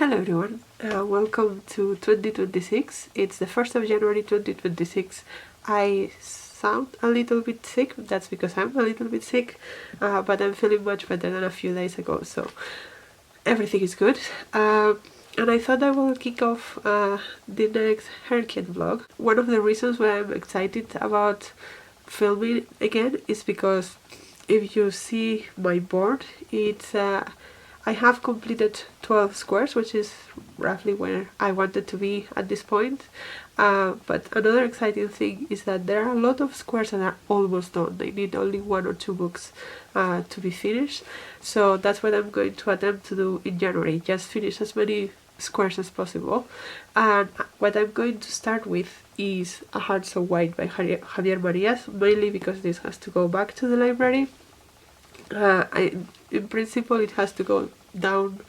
Hello everyone, welcome to 2026. It's the 1st of January 2026. I sound a little bit sick, that's because I'm a little bit sick, but I'm feeling much better than a few days ago, so everything is good. And I thought I will kick off the next Herkian vlog. One of the reasons why I'm excited about filming again is because if you see my board, it's I have completed 12 squares, which is roughly where I wanted to be at this point. But another exciting thing is that there are a lot of squares that are almost done. They need only 1 or 2 books to be finished. So that's what I'm going to attempt to do in January, just finish as many squares as possible. And what I'm going to start with is A Heart So White by Javier Marias, mainly because this has to go back to the library. In principle it has to go down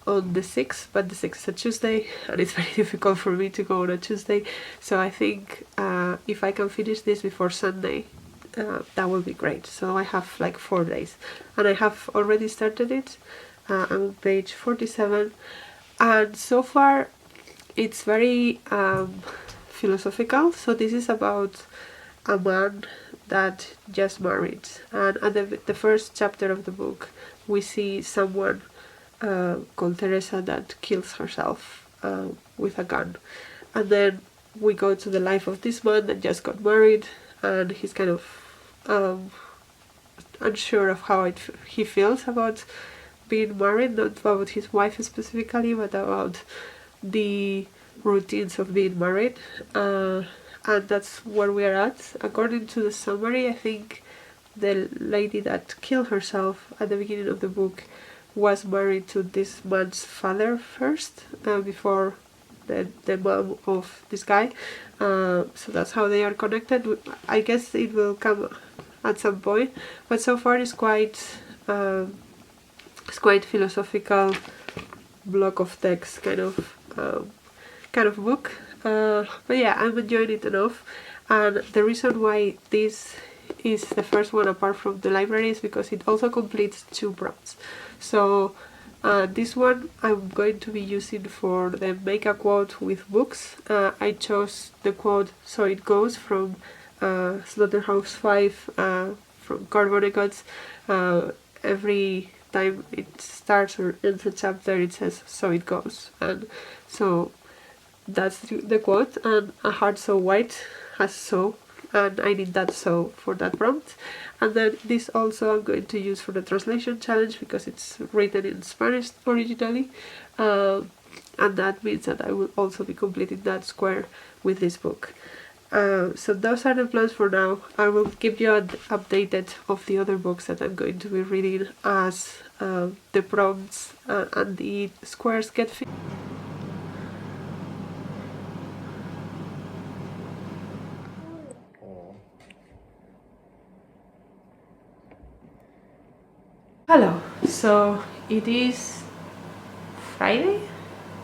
on the 6th, but the 6th is a Tuesday and it's very difficult for me to go on a Tuesday, so I think if I can finish this before Sunday, that will be great. So I have like 4 days and I have already started it. I'm on page 47 and so far it's very philosophical. So this is about a man that just married, and at the first chapter of the book we see someone called Teresa that kills herself with a gun, and then we go to the life of this man that just got married, and he's kind of unsure of how he feels about being married, not about his wife specifically, but about the routines of being married. And that's where we are at. According to the summary, I think the lady that killed herself at the beginning of the book was married to this man's father first, before the mom of this guy. So that's how they are connected. I guess it will come at some point, but so far it's quite philosophical block of text kind of book. But yeah, I'm enjoying it enough, and the reason why this is the first one apart from the library is because it also completes 2 prompts. So this one I'm going to be using for the make a quote with books. I chose the quote "So It Goes" from Slaughterhouse-Five, from Kurt Vonnegut's. Every time it starts or ends a chapter it says "So it goes," and so that's the quote. And A Heart So White has "so," and I need that "so" for that prompt. And then this also I'm going to use for the translation challenge because it's written in Spanish originally, and that means that I will also be completing that square with this book. So those are the plans for now. I will keep you updated of the other books that I'm going to be reading as the prompts and the squares get finished. Hello, so it is Friday?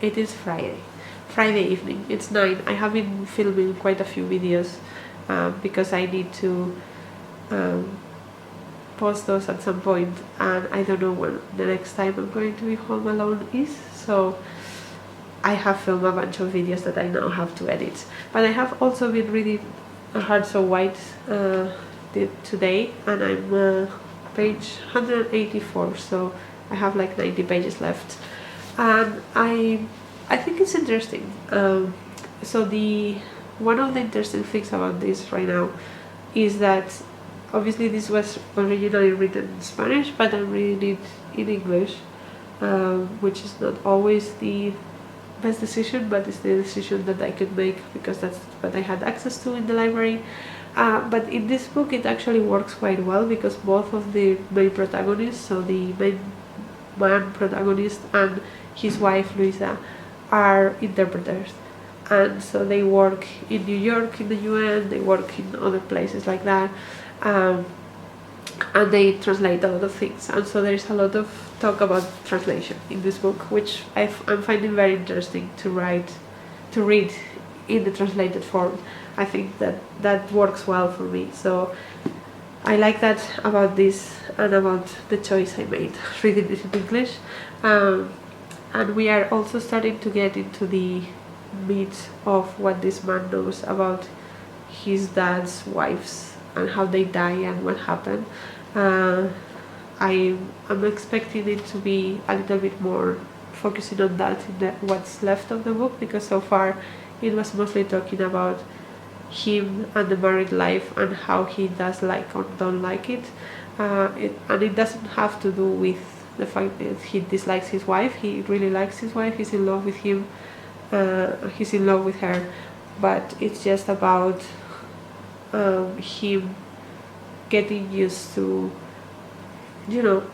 It is Friday evening, it's 9. I have been filming quite a few videos because I need to post those at some point, and I don't know when the next time I'm going to be home alone is, so I have filmed a bunch of videos that I now have to edit. But I have also been reading A Heart So White today, and I'm page 184, so I have like 90 pages left, and I think it's interesting. So one of the interesting things about this right now is that obviously this was originally written in Spanish, but I'm reading it in English, which is not always the best decision, but it's the decision that I could make because that's what I had access to in the library. But in this book it actually works quite well because both of the main protagonists, so the main man protagonist and his wife Luisa, are interpreters, and so they work in New York in the UN, they work in other places like that, and they translate a lot of things, and so there's a lot of talk about translation in this book, which I'm finding very interesting to read in the translated form. I think that works well for me, so I like that about this and about the choice I made reading this in English. And we are also starting to get into the meat of what this man knows about his dad's wives and how they die and what happened. I'm expecting it to be a little bit more focusing on that in what's left of the book, because so far it was mostly talking about him and the married life and how he does like or don't like it. And it doesn't have to do with the fact that he dislikes his wife. He really likes his wife, he's in love with him, he's in love with her, but it's just about him getting used to, you know,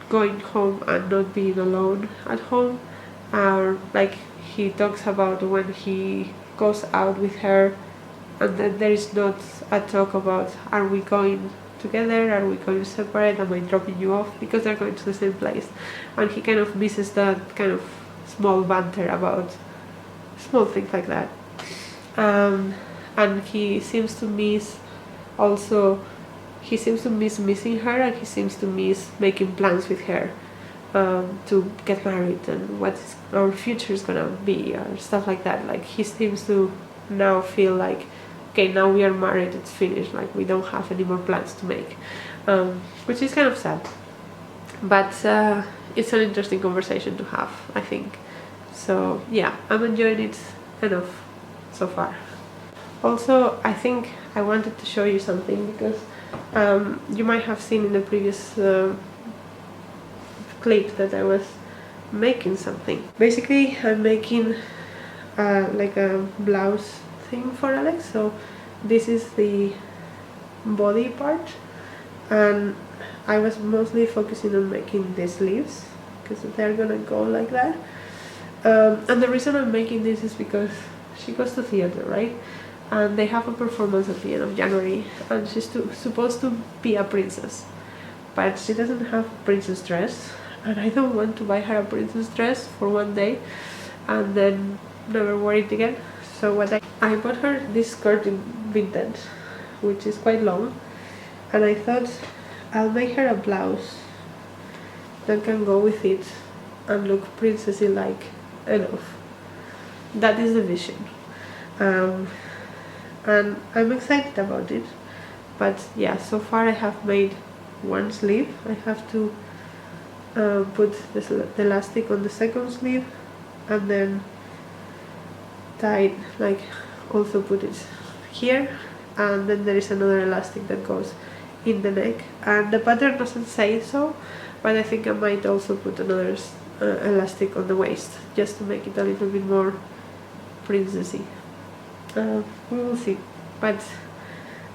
going home and not being alone at home. Like he talks about when he goes out with her, and then there is not a talk about, are we going together, are we going separate, am I dropping you off, because they're going to the same place. And he kind of misses that kind of small banter about small things like that. And he seems to miss also, he seems to miss missing her, and he seems to miss making plans with her to get married and what our future is gonna be or stuff like that. Like he seems to now feel like, okay, now we are married, it's finished, like we don't have any more plans to make, which is kind of sad, but it's an interesting conversation to have, I think. So yeah, I'm enjoying it enough so far. Also, I think I wanted to show you something, because you might have seen in the previous clip that I was making something. Basically, I'm making like a blouse thing for Alex. So this is the body part, and I was mostly focusing on making the sleeves because they're gonna go like that. And the reason I'm making this is because she goes to theater, right? And they have a performance at the end of January, and she's supposed to be a princess, but she doesn't have a princess dress, and I don't want to buy her a princess dress for one day and then never wear it again. So what I bought her this skirt in Vinted, which is quite long, and I thought I'll make her a blouse that can go with it and look princessy like enough. That is the vision. And I'm excited about it, but yeah, so far I have made one sleeve. I have to put the elastic on the second sleeve and then tie, like also put it here, and then there is another elastic that goes in the neck, and the pattern doesn't say so, but I think I might also put another elastic on the waist just to make it a little bit more princessy. We will see, but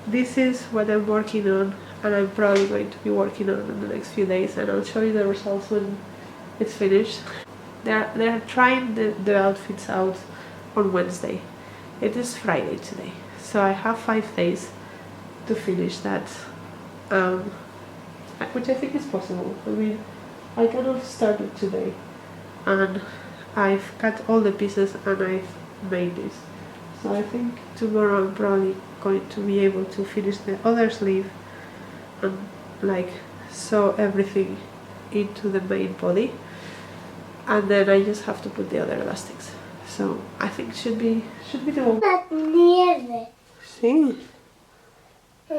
this is what I'm working on, and I'm probably going to be working on in the next few days, and I'll show you the results when it's finished. They're trying the outfits out on Wednesday. It is Friday today, so I have 5 days to finish that, which I think is possible. I mean, I kind of started today, and I've cut all the pieces and I've made this. So I think tomorrow I'm probably going to be able to finish the other sleeve and like sew everything into the main body, and then I just have to put the other elastics. So I think should be doable. Nieve. Sí. La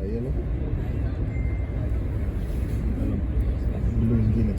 hielo. Blue Guinea.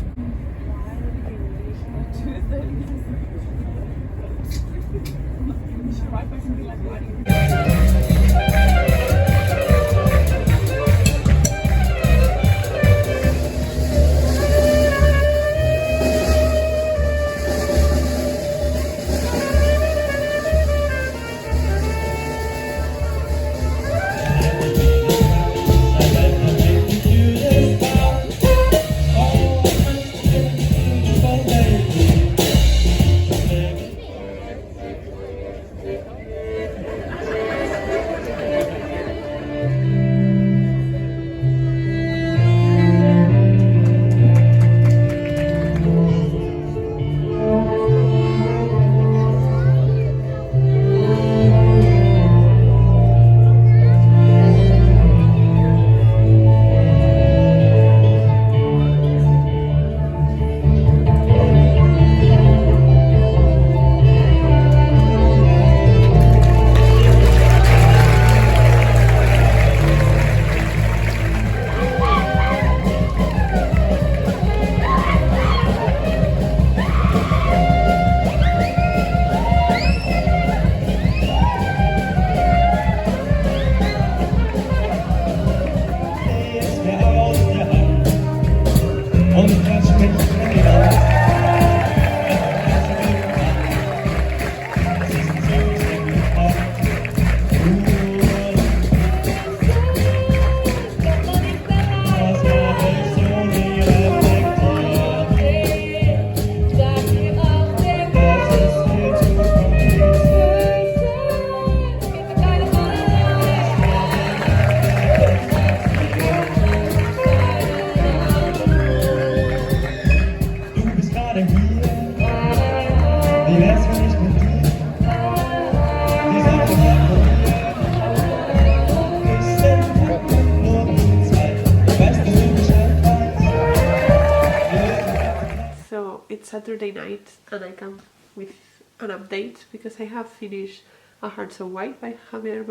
Saturday night and I come with an update because I have finished A Heart So White by Javier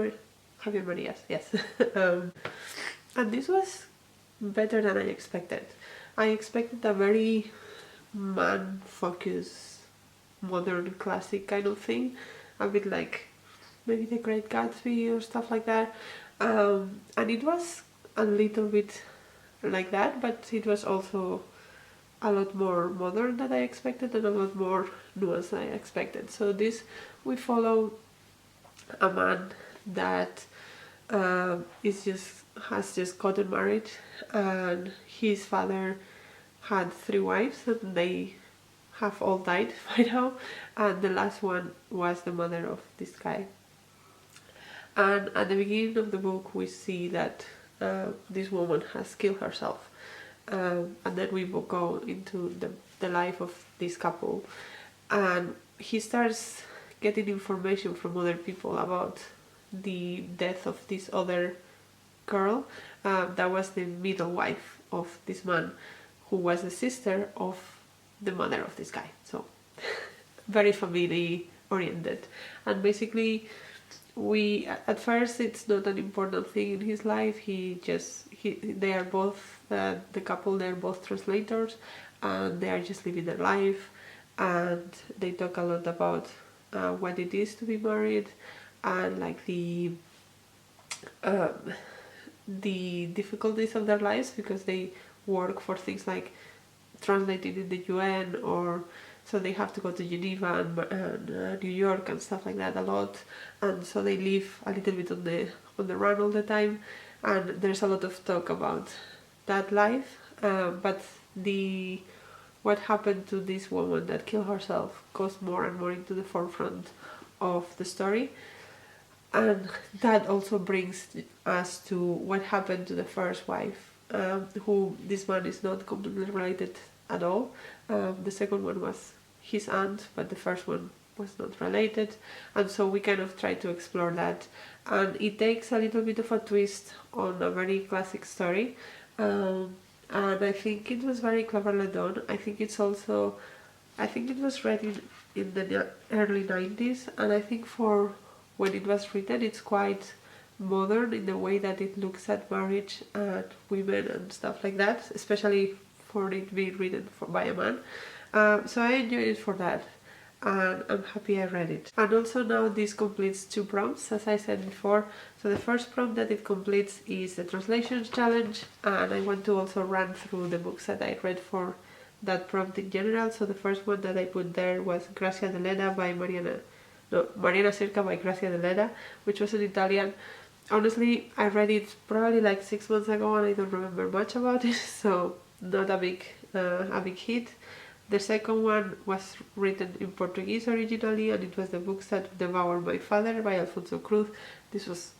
Marias, yes. And this was better than I expected. I expected a very man-focused, modern classic kind of thing, a bit like maybe The Great Gatsby or stuff like that. And it was a little bit like that, but it was also a lot more modern than I expected and a lot more nuanced than I expected. So this, we follow a man that has just gotten married, and his father had 3 wives and they have all died by now, and the last one was the mother of this guy. And at the beginning of the book we see that this woman has killed herself, and then we will go into the life of this couple, and he starts getting information from other people about the death of this other girl that was the middle wife of this man, who was the sister of the mother of this guy. So very family oriented, and basically we, at first it's not an important thing in his life. They are both the couple, they're both translators and they are just living their life, and they talk a lot about what it is to be married and like the difficulties of their lives, because they work for things like translating in the UN, or so they have to go to Geneva and New York and stuff like that a lot, and so they live a little bit on the run all the time, and there's a lot of talk about that life, but what happened to this woman that killed herself goes more and more into the forefront of the story. And that also brings us to what happened to the first wife, who this man is not completely related at all. The second one was his aunt, but the first one was not related, and so we kind of try to explore that. And it takes a little bit of a twist on a very classic story, and I think it was very cleverly done. I think it was read in the early 90s, and I think for when it was written it's quite modern in the way that it looks at marriage and women and stuff like that, especially for it being written by a man. So I enjoyed it for that, and I'm happy I read it. And also now this completes 2 prompts, as I said before. So the first prompt that it completes is the translations challenge, and I want to also run through the books that I read for that prompt in general. So the first one that I put there was Grazia Deledda by Mariana Cerca by Grazia Deledda, which was an Italian. Honestly, I read it probably like 6 months ago and I don't remember much about it, so not a big hit. The second one was written in Portuguese originally, and it was The Books That Devoured My Father by Alfonso Cruz. This was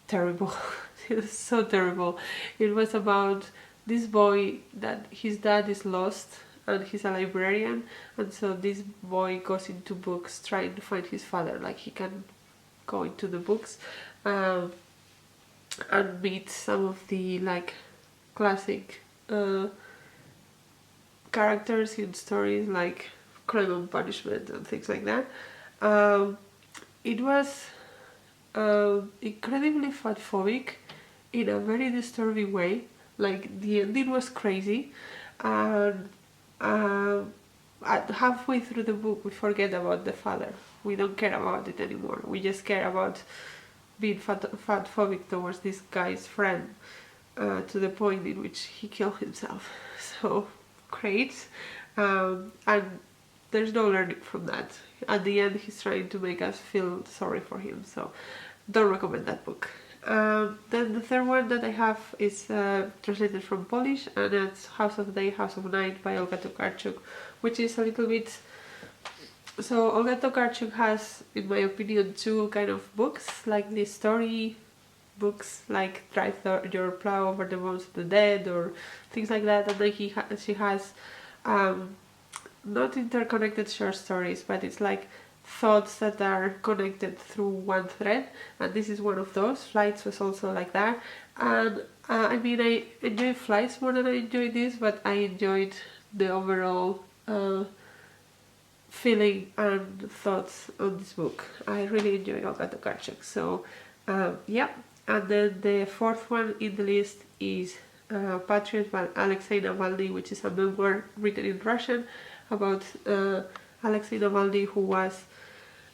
terrible. It was so terrible. It was about this boy that his dad is lost and he's a librarian, and so this boy goes into books trying to find his father. Like, he can go into the books and meet some of the like classic characters in stories like Crime and Punishment and things like that. It was incredibly fatphobic in a very disturbing way. Like, the ending was crazy, and at halfway through the book we forget about the father. We don't care about it anymore. We just care about being fatphobic towards this guy's friend, to the point in which he killed himself. So great. And there's no learning from that. At the end he's trying to make us feel sorry for him, so don't recommend that book. Then the third one that I have is translated from Polish, and it's House of Day, House of Night by Olga Tokarczuk, which is a little bit... So Olga Tokarczuk has, in my opinion, 2 kind of books, like the story books like Drive Your Plow Over the Bones of the Dead or things like that, and then she has not interconnected short stories, but it's like thoughts that are connected through one thread, and this is one of those. Flights was also like that, and I mean, I enjoy Flights more than I enjoy this, but I enjoyed the overall feeling and thoughts on this book. I really enjoy Olga Tokarczuk. So yeah, and then the fourth one in the list is Patriot by Alexei Navalny, which is a memoir written in Russian about Alexei Navalny, who was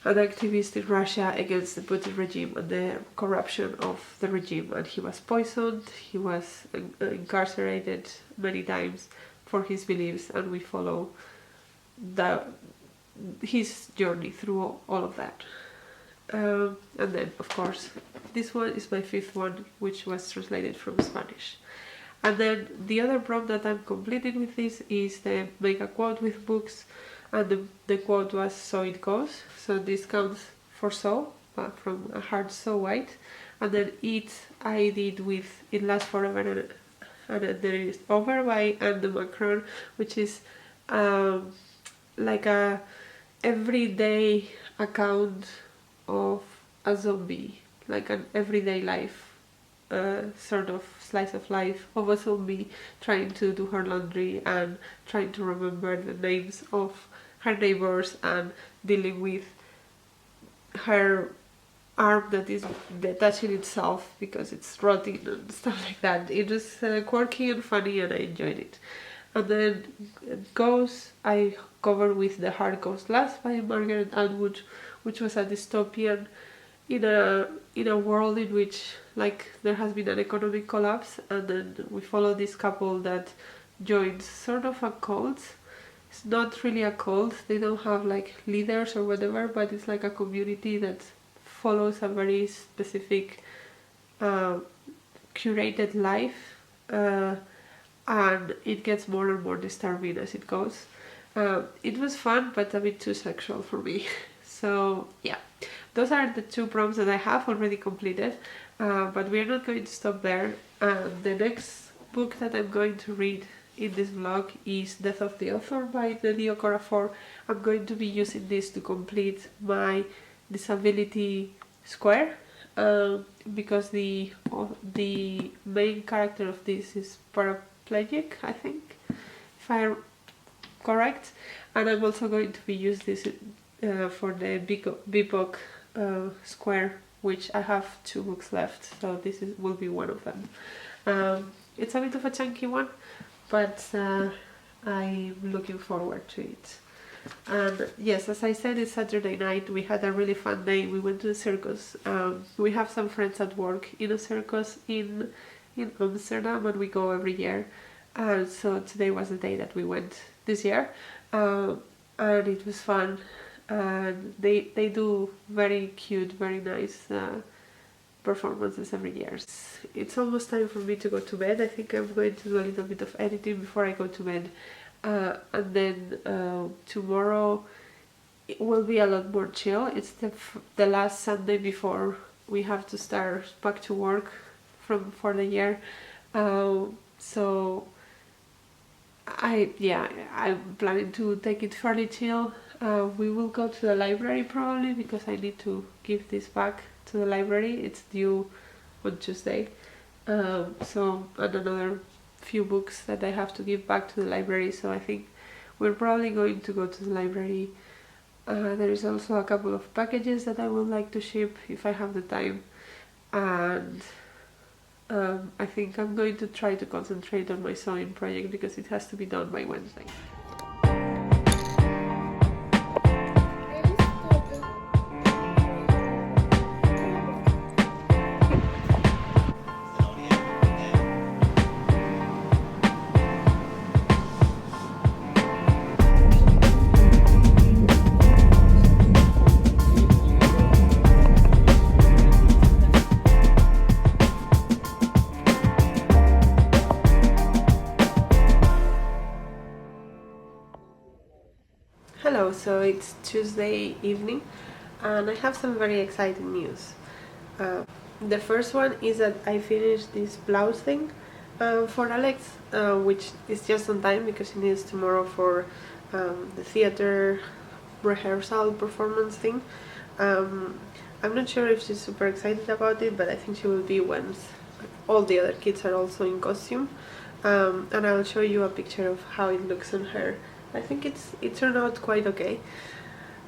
an activist in Russia against the Putin regime and the corruption of the regime, and he was poisoned, he was incarcerated many times for his beliefs, and we follow his journey through all of that. And then, of course, this one is my fifth one, which was translated from Spanish. And then the other prompt that I'm completing with this is the make a quote with books, and the quote was "So it goes." So this comes for "So," from A Heart So White, and then "It" I did with "It Lasts Forever," and there is "Over" by Anne de Macron, which is like a everyday account of a zombie, like an everyday life, sort of slice of life of a zombie trying to do her laundry and trying to remember the names of her neighbors and dealing with her arm that is detaching itself because it's rotting and stuff like that. It was quirky and funny, and I enjoyed it. And then Goes I covered with The Heart Goes Last by Margaret Atwood, which was a dystopian in a world in which, like, there has been an economic collapse, and then we follow this couple that joins sort of a cult. It's not really a cult, they don't have like leaders or whatever, but it's like a community that follows a very specific curated life, and it gets more and more disturbing as it goes. It was fun, but a bit too sexual for me. So yeah, those are the two prompts that I have already completed, but we're not going to stop there. The next book that I'm going to read in this vlog is Death of the Author by Nnedi Okorafor. I'm going to be using this to complete my disability square, because the main character of this is paraplegic, I think, if I'm correct, and I'm also going to be using this for the BIPOC square, which I have 2 books left, so this will be one of them. It's a bit of a chunky one, but I'm looking forward to it. And yes, as I said, it's Saturday night. We had a really fun day. We went to the circus. We have some friends at work in a circus in Amsterdam, and we go every year. And so today was the day that we went this year, and it was fun. And they do very cute, very nice performances every year. It's almost time for me to go to bed. I think I'm going to do a little bit of editing before I go to bed, and then tomorrow it will be a lot more chill. It's the last Sunday before we have to start back to work for the year, so I'm planning to take it fairly chill. We will go to the library probably, because I need to give this back to the library. It's due on Tuesday, so and another few books that I have to give back to the library, so I think we're probably going to go to the library. There is also a couple of packages that I would like to ship if I have the time, and I think I'm going to try to concentrate on my sewing project because it has to be done by Wednesday. Hello, so it's Tuesday evening and I have some very exciting news. The first one is that I finished this blouse thing for Alex, which is just on time because he needs tomorrow for the theater rehearsal performance thing. I'm not sure if she's super excited about it, but I think she will be once all the other kids are also in costume. And I'll show you a picture of how it looks on her I think it turned out quite okay.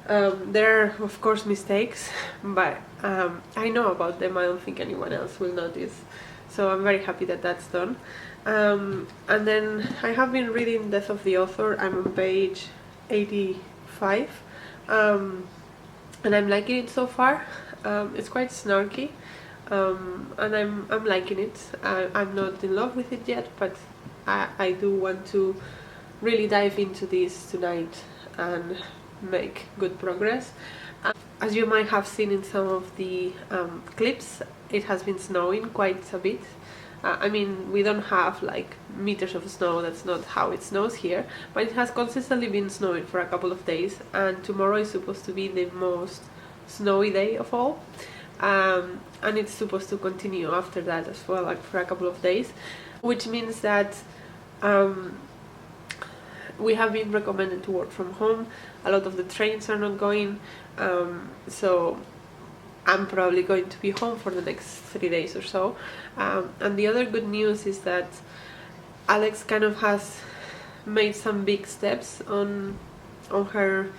There are of course mistakes, but I know about them. I don't think anyone else will notice, so I'm very happy that that's done. And then I have been reading Death of the Author. I'm on page 85, and I'm liking it so far. It's quite snarky, and I'm liking it. I'm not in love with it yet, but I do want to really dive into this tonight and make good progress. As you might have seen in some of the clips, it has been snowing quite a bit. I mean, we don't have like meters of snow, that's not how it snows here, but it has consistently been snowing for a couple of days, and tomorrow is supposed to be the most snowy day of all, and it's supposed to continue after that as well, like for a couple of days, which means that we have been recommended to work from home. A lot of the trains are not going, so I'm probably going to be home for the next 3 days or so. And the other good news is that Alex kind of has made some big steps on her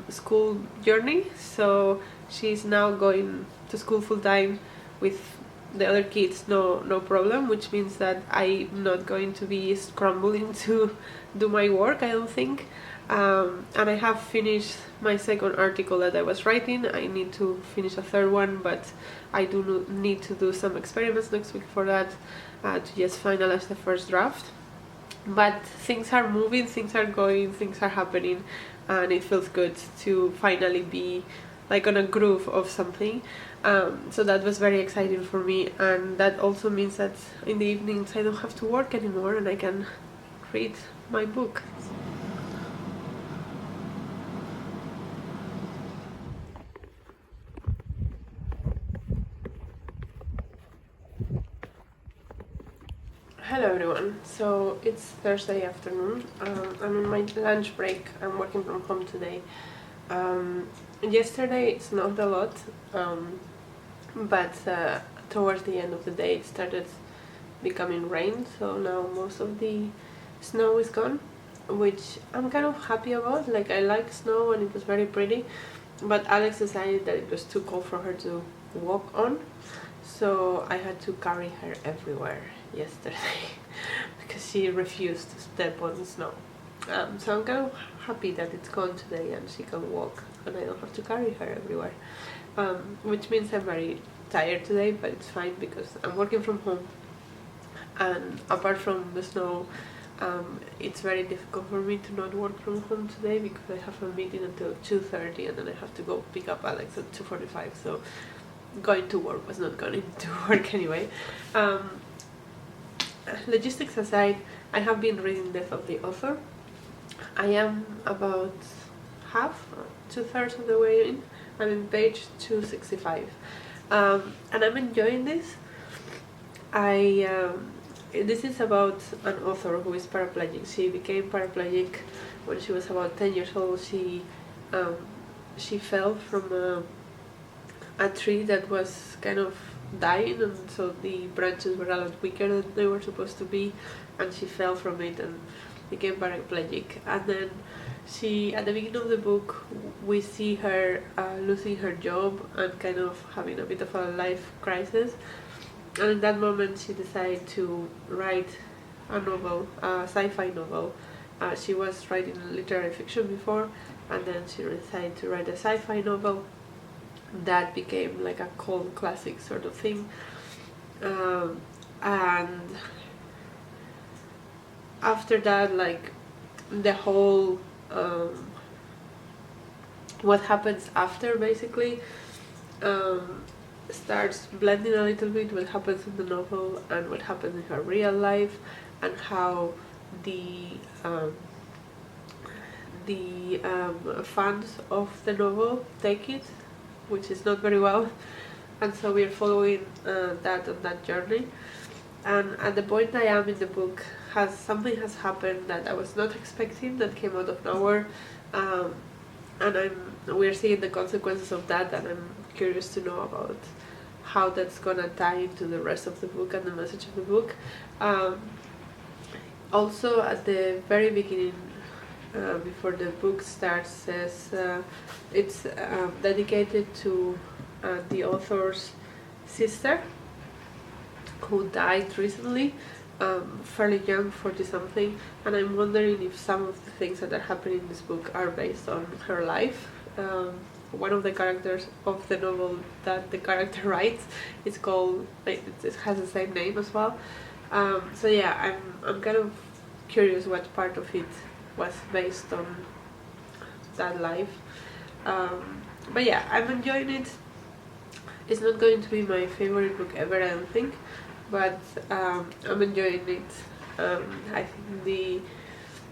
school journey. So she's now going to school full time with the other kids, no problem, which means that I'm not going to be scrambling to do my work, I don't think. And I have finished my second article that I was writing. I need to finish a third one, but I do need to do some experiments next week for that, to just finalize the first draft. But things are moving, things are going, things are happening, and it feels good to finally be like on a groove of something. So that was very exciting for me, and that also means that in the evenings I don't have to work anymore and I can read my book. Hello everyone, so it's Thursday afternoon. I'm on my lunch break. I'm working from home today. Yesterday it snowed a lot, but towards the end of the day it started becoming rain, so now most of the snow is gone, which I'm kind of happy about. Like, I like snow and it was very pretty, but Alex decided that it was too cold for her to walk on, so I had to carry her everywhere yesterday because she refused to step on the snow. So I'm kind of happy that it's gone today and she can walk and I don't have to carry her everywhere, which means I'm very tired today, but it's fine because I'm working from home, and apart from the snow, it's very difficult for me to not work from home today because I have a meeting until 2:30 and then I have to go pick up Alex at 2:45, so going to work was not going to work anyway. Logistics aside, I have been reading Death of the Author. I am about half, 2/3 of the way in. I'm in page 265, and I'm enjoying this. This is about an author who is paraplegic. She became paraplegic when she was about 10 years old. She fell from a tree that was kind of dying, and so the branches were a lot weaker than they were supposed to be, and she fell from it and became paraplegic. And then at the beginning of the book, we see her losing her job and kind of having a bit of a life crisis. And in that moment, she decided to write a novel, a sci-fi novel. She was writing literary fiction before, and then she decided to write a sci-fi novel that became like a cult classic sort of thing. And after that, like, the whole what happens after basically starts blending a little bit what happens in the novel and what happens in her real life, and how the fans of the novel take it, which is not very well, and so we're following that on that journey. And at the point I am in the book, something has happened that I was not expecting, that came out of nowhere, and we're seeing the consequences of that, and I'm curious to know about how that's gonna tie into the rest of the book and the message of the book. Also, at the very beginning, before the book starts says it's dedicated to the author's sister who died recently, fairly young, 40 something, and I'm wondering if some of the things that are happening in this book are based on her life. One of the characters of the novel that the character writes is called, like, it has the same name as well. So yeah, I'm kind of curious what part of it was based on that life. But yeah, I'm enjoying it. It's not going to be my favorite book ever, I don't think, but I'm enjoying it. I think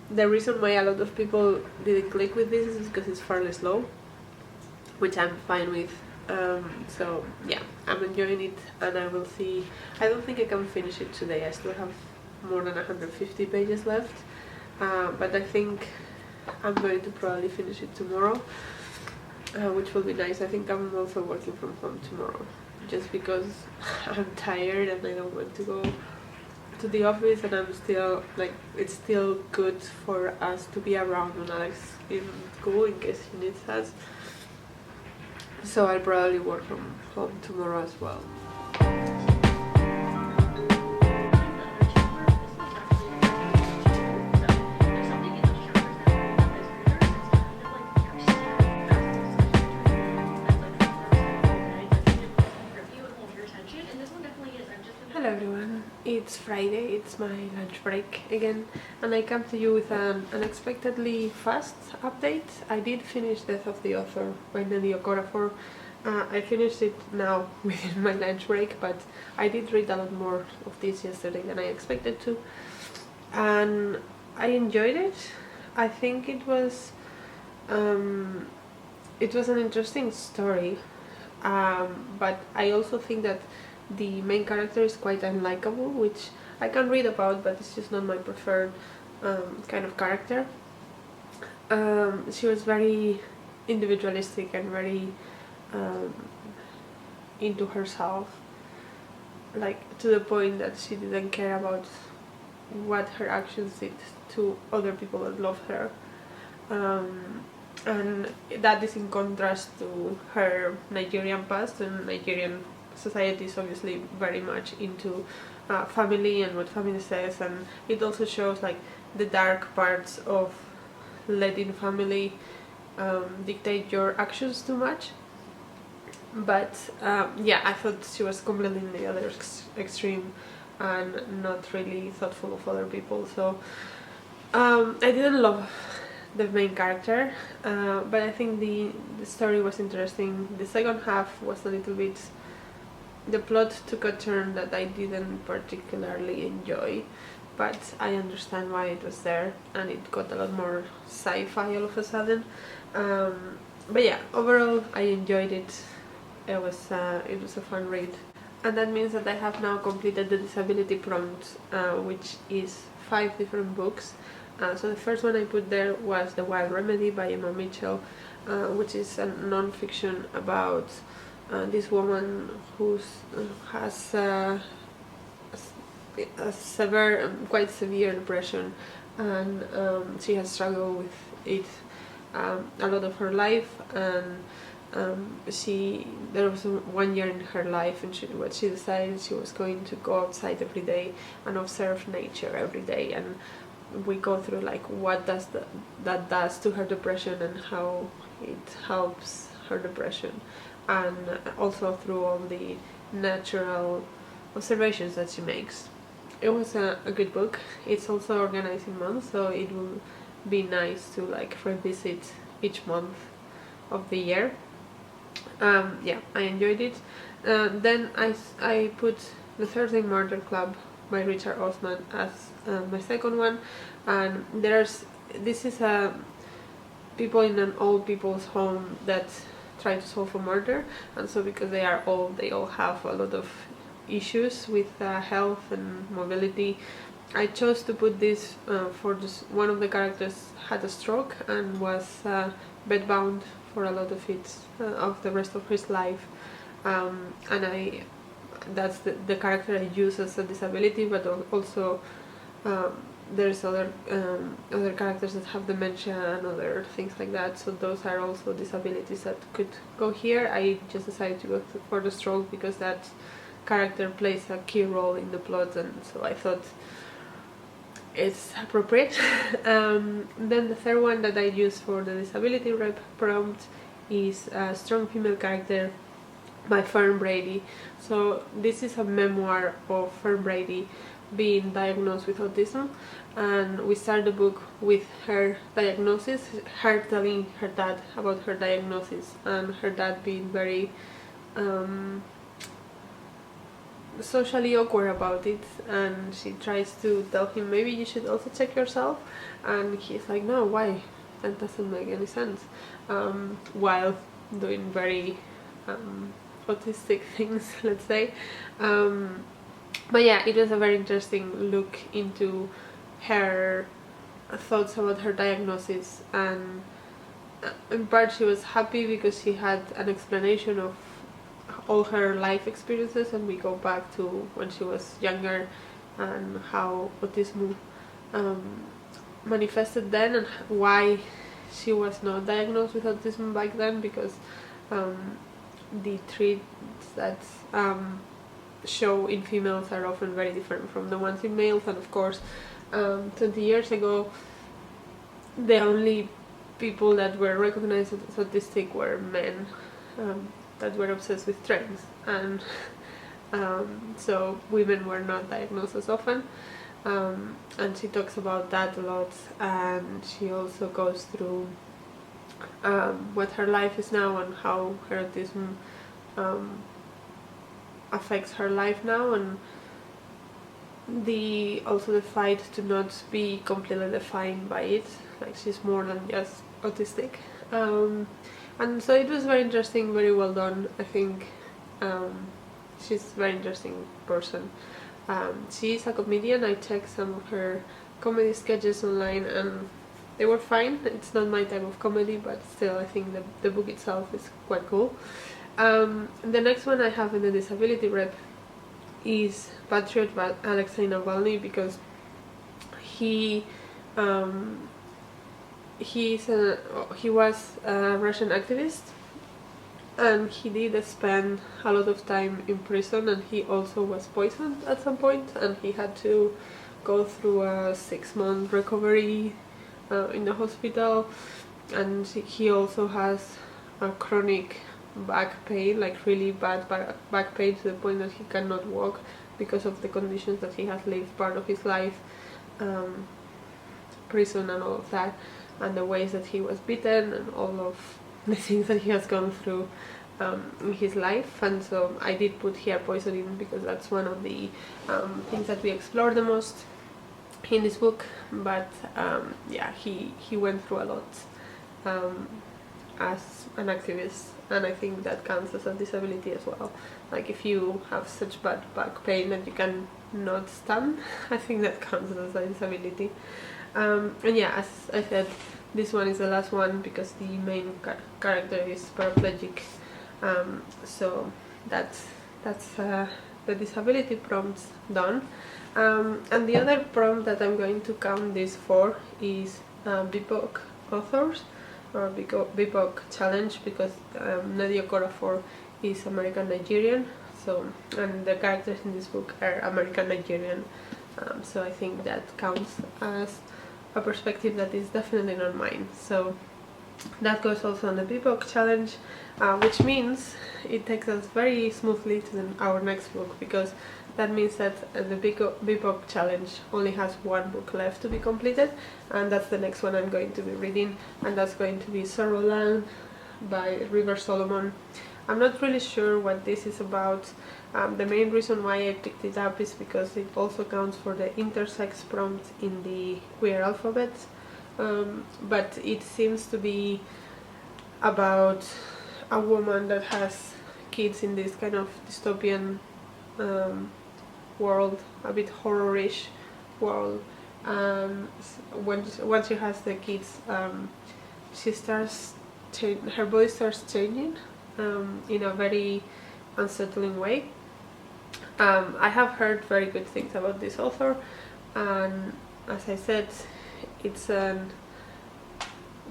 the reason why a lot of people didn't click with this is because it's fairly slow, which I'm fine with. So yeah, I'm enjoying it, and I will see. I don't think I can finish it today. I still have more than 150 pages left, but I think I'm going to probably finish it tomorrow, which will be nice. I think I'm also working from home tomorrow, just because I'm tired and I don't want to go to the office, and I'm still like, it's still good for us to be around when Alex is in school in case he needs us. So I'll probably work from home tomorrow as well. Hello everyone, it's Friday, it's my lunch break again, and I come to you with an unexpectedly fast update. I did finish Death of the Author by Nnedi Okorafor. I finished it now within my lunch break, but I did read a lot more of this yesterday than I expected to, and I enjoyed it. I think it was an interesting story, but I also think that the main character is quite unlikable, which I can read about, but it's just not my preferred kind of character. She was very individualistic and very into herself, like to the point that she didn't care about what her actions did to other people that love her. And that is in contrast to her Nigerian past, and Nigerian society is obviously very much into family and what family says, and it also shows like the dark parts of letting family dictate your actions too much. But yeah, I thought she was completely in the other extreme and not really thoughtful of other people. So I didn't love the main character, but I think the story was interesting. The second half was a little bit, the plot took a turn that I didn't particularly enjoy, but I understand why it was there, and it got a lot more sci-fi all of a sudden. But yeah, overall I enjoyed it. It was a fun read, and that means that I have now completed the disability prompt, which is 5 different books. So the first one I put there was The Wild Remedy by Emma Mitchell, which is a non-fiction about this woman who has a severe, quite severe depression, and she has struggled with it a lot of her life, and there was 1 year in her life, and she decided she was going to go outside every day and observe nature every day, and we go through like what that does to her depression and how it helps her depression, and also through all the natural observations that she makes. It was a good book. It's also organized in months, so it will be nice to like revisit each month of the year. Yeah, I enjoyed it. Then I put The Thursday Murder Club by Richard Osman as my second one, and this is people in an old people's home that try to solve a murder, and so because they are old, they all have a lot of issues with health and mobility. I chose to put this for this. One of the characters had a stroke and was bedbound for a lot of the rest of his life, and that's the character I use as a disability, but also There's other characters that have dementia and other things like that, so those are also disabilities that could go here. I just decided to go for the stroke because that character plays a key role in the plot, and so I thought it's appropriate. Then the third one that I use for the disability rep prompt is a strong female character by Fern Brady. So this is a memoir of Fern Brady being diagnosed with autism, and we start the book with her diagnosis, her telling her dad about her diagnosis, and her dad being very socially awkward about it, and she tries to tell him maybe you should also check yourself, and he's like, no, why, that doesn't make any sense, while doing very autistic things, let's say. But yeah, it was a very interesting look into her thoughts about her diagnosis, and in part she was happy because she had an explanation of all her life experiences, and we go back to when she was younger and how autism manifested then, and why she was not diagnosed with autism back then, because the traits that show in females are often very different from the ones in males. And of course 20 years ago the only people that were recognized as autistic were men that were obsessed with trains, and so women were not diagnosed as often, and she talks about that a lot, and she also goes through what her life is now and how her autism affects her life now, and also the fight to not be completely defined by it, like she's more than just autistic. And so it was very interesting, very well done. I think she's a very interesting person. She is a comedian. I checked some of her comedy sketches online and they were fine. It's not my type of comedy, but still I think the book itself is quite cool. The next one I have in the disability rep is Patriot by Alexei Navalny, because he was a Russian activist, and he did spend a lot of time in prison, and he also was poisoned at some point, and he had to go through a 6-month recovery in the hospital, and he also has a chronic back pain, like really bad back pain, to the point that he cannot walk because of the conditions that he has lived part of his life, prison and all of that, and the ways that he was beaten and all of the things that he has gone through in his life. And so I did put here poisoning because that's one of the things that we explore the most in this book. But yeah, he went through a lot as an activist, and I think that counts as a disability as well. Like if you have such bad back pain that you can not stand, I think that counts as a disability. And yeah, as I said, this one is the last one because the main character is paraplegic. So that's the disability prompts done. And the other prompt that I'm going to count this for is BIPOC authors, or BIPOC challenge, because Nadia Corafor is American Nigerian, so, and the characters in this book are American Nigerian, so I think that counts as a perspective that is definitely not mine. So that goes also on the BIPOC challenge, which means it takes us very smoothly to our next book, because that means that the BIPOC challenge only has one book left to be completed, and that's the next one I'm going to be reading, and that's going to be Sorrow Land by River Solomon. I'm not really sure what this is about. The main reason why I picked it up is because it also counts for the intersex prompt in the queer alphabet, but it seems to be about a woman that has kids in this kind of dystopian world, a bit horror-ish world. Once she has the kids, she starts her body starts changing in a very unsettling way. I have heard very good things about this author, and as I said, it's a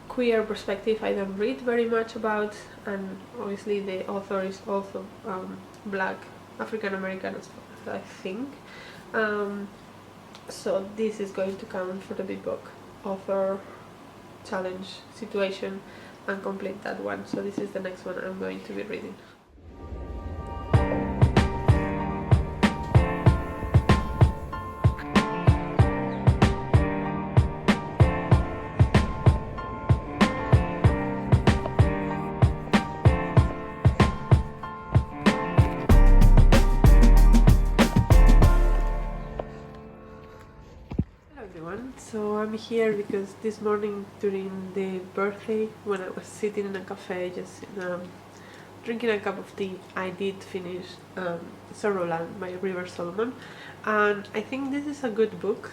queer perspective I don't read very much about, and obviously the author is also black, African American, I think. So this is going to count for the big book author challenge situation and complete that one. So this is the next one I'm going to be reading. So I'm here because this morning during the birthday, when I was sitting in a cafe just drinking a cup of tea, I did finish Sorrowland by River Solomon, and I think this is a good book.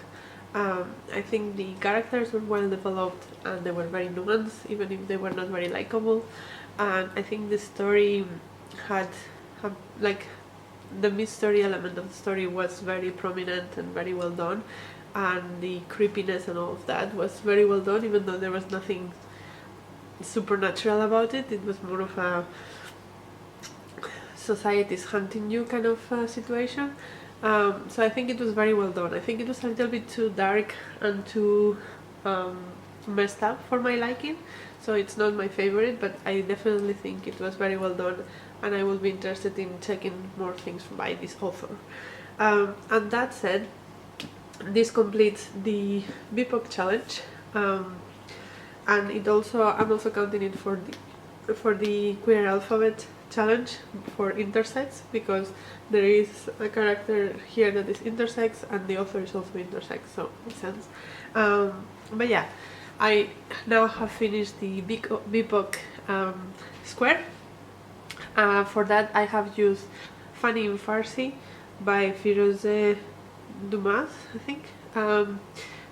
I think the characters were well developed and they were very nuanced, even if they were not very likable, and I think the story had like the mystery element of the story was very prominent and very well done, and the creepiness and all of that was very well done, even though there was nothing supernatural about it. It was more of a society's hunting you kind of situation. So I think it was very well done. I think it was a little bit too dark and too messed up for my liking, so it's not my favorite, but I definitely think it was very well done, and I will be interested in checking more things by this author. And that said, this completes the BIPOC challenge, and it also, I'm also counting it for the queer alphabet challenge for intersex, because there is a character here that is intersex and the author is also intersex, so it makes sense. But yeah, I now have finished the BIPOC square. For that I have used Funny in Farsi by Firoze Dumas, I think,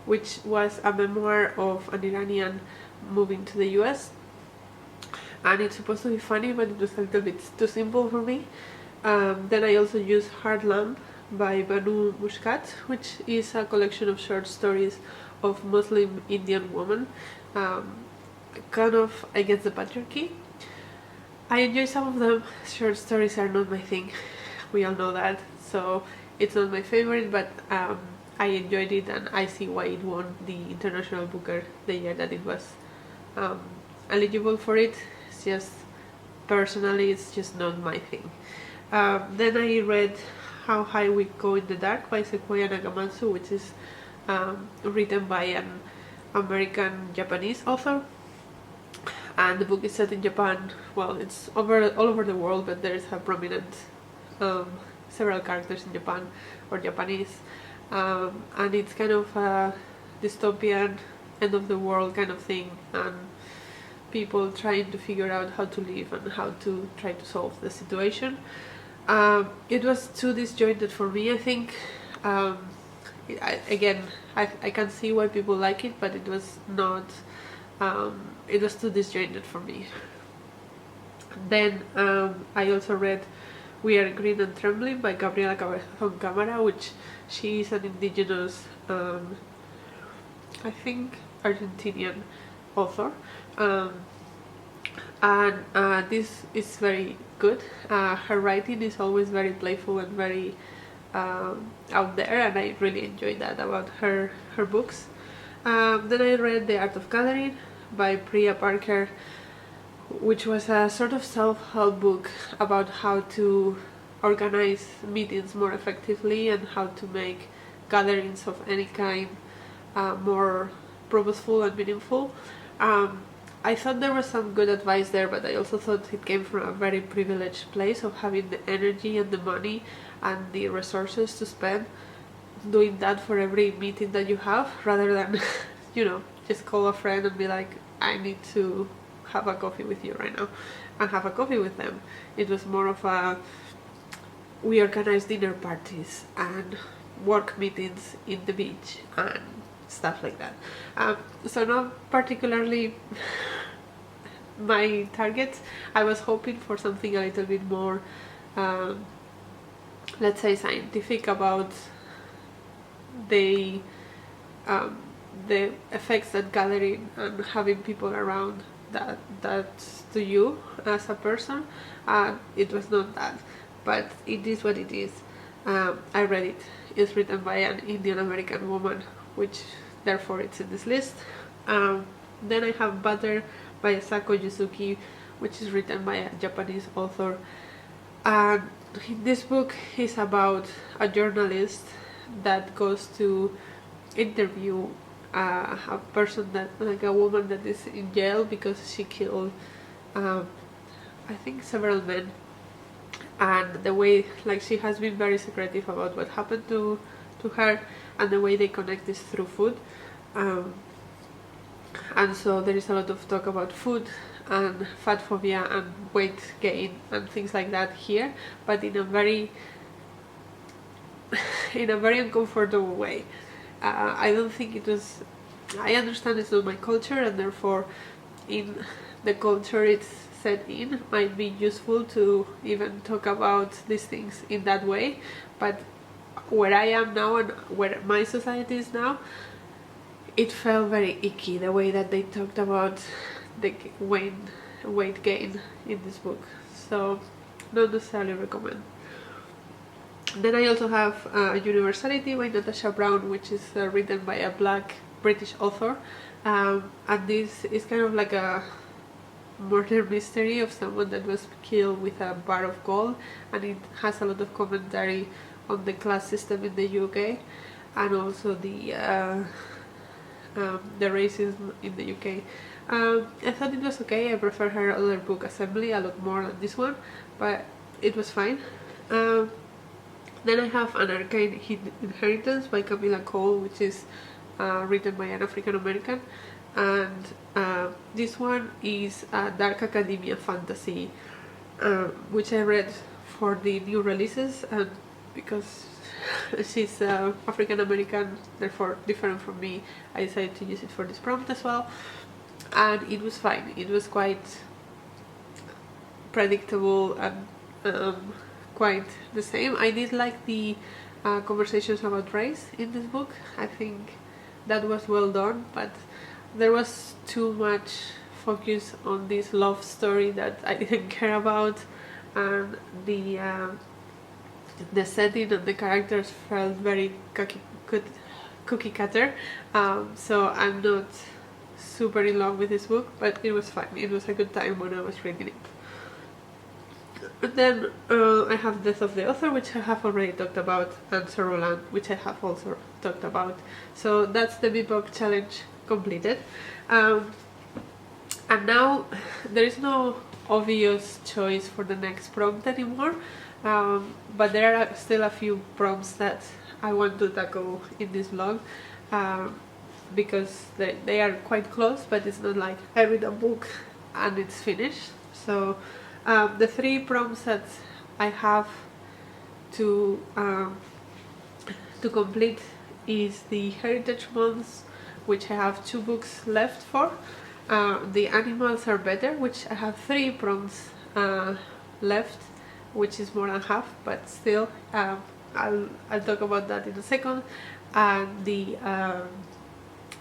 which was a memoir of an Iranian moving to the US, and it's supposed to be funny, but it was a little bit too simple for me. Then I also used Hard Lamb by Banu Mushkat, which is a collection of short stories of Muslim Indian women, kind of against the patriarchy. I enjoy some of them. Short stories are not my thing, we all know that, so it's not my favorite, but I enjoyed it, and I see why it won the International Booker the year that it was eligible for it. It's just, personally, it's just not my thing. Then I read How High We Go in the Dark by Sequoia Nagamatsu, which is written by an American Japanese author, and the book is set in Japan. Well, it's all over the world, but there is a prominent several characters in Japan or Japanese, and it's kind of a dystopian end of the world kind of thing, and people trying to figure out how to live and how to try to solve the situation. It was too disjointed for me, I think. I can see why people like it, but it was not, it was too disjointed for me. Then I also read We Are Green and Trembling by Gabriela Cabezón Cámara, which she is an indigenous, I think, Argentinian author, and this is very good. Her writing is always very playful and very out there, and I really enjoy that about her books. Then I read The Art of Gathering by Priya Parker, which was a sort of self-help book about how to organize meetings more effectively and how to make gatherings of any kind more purposeful and meaningful. I thought there was some good advice there, but I also thought it came from a very privileged place of having the energy and the money and the resources to spend doing that for every meeting that you have, rather than just call a friend and be like, I need to have a coffee with you right now, and have a coffee with them. It was more of a, we organize dinner parties and work meetings in the beach and stuff like that. So not particularly my target. I was hoping for something a little bit more, let's say, scientific about they the effects that gathering and having people around that to you as a person, it was not that, but it is what it is. I read it. It's written by an Indian American woman, which therefore it's in this list. Then I have Butter by Asako Yuzuki, which is written by a Japanese author. And this book is about a journalist that goes to interview a person, that, like a woman that is in jail because she killed I think several men, and the way, like, she has been very secretive about what happened to her, and the way they connect is through food. And so there is a lot of talk about food and fat phobia and weight gain and things like that here, but in a very uncomfortable way. I don't think it was, I understand it's not my culture, and therefore in the culture it's set in might be useful to even talk about these things in that way, but where I am now and where my society is now, it felt very icky the way that they talked about the weight gain in this book, so not necessarily recommend. Then I also have Universality by Natasha Brown, which is written by a black British author, and this is kind of like a murder mystery of someone that was killed with a bar of gold, and it has a lot of commentary on the class system in the UK, and also the racism in the UK. I thought it was okay. I prefer her other book, Assembly, a lot more than this one, but it was fine. Then I have An Arcane Inheritance by Camilla Cole, which is written by an African American, and this one is a dark academia fantasy, which I read for the new releases, and because she's African American, therefore different from me, I decided to use it for this prompt as well, and it was fine. It was quite predictable and quite the same. I did like the conversations about race in this book. I think that was well done, but there was too much focus on this love story that I didn't care about, and the setting and the characters felt very cookie cutter, so I'm not super in love with this book, but it was fine. It was a good time when I was reading it. Then I have Death of the Author, which I have already talked about, and Sorrowland, which I have also talked about. So that's the BIPOC challenge completed. And now there is no obvious choice for the next prompt anymore, but there are still a few prompts that I want to tackle in this vlog, because they are quite close, but it's not like I read a book and it's finished. So the three prompts that I have to complete is the Heritage Months, which I have 2 books left for. The Animals Are Better, which I have 3 prompts left, which is more than half, but still I'll talk about that in a second. And the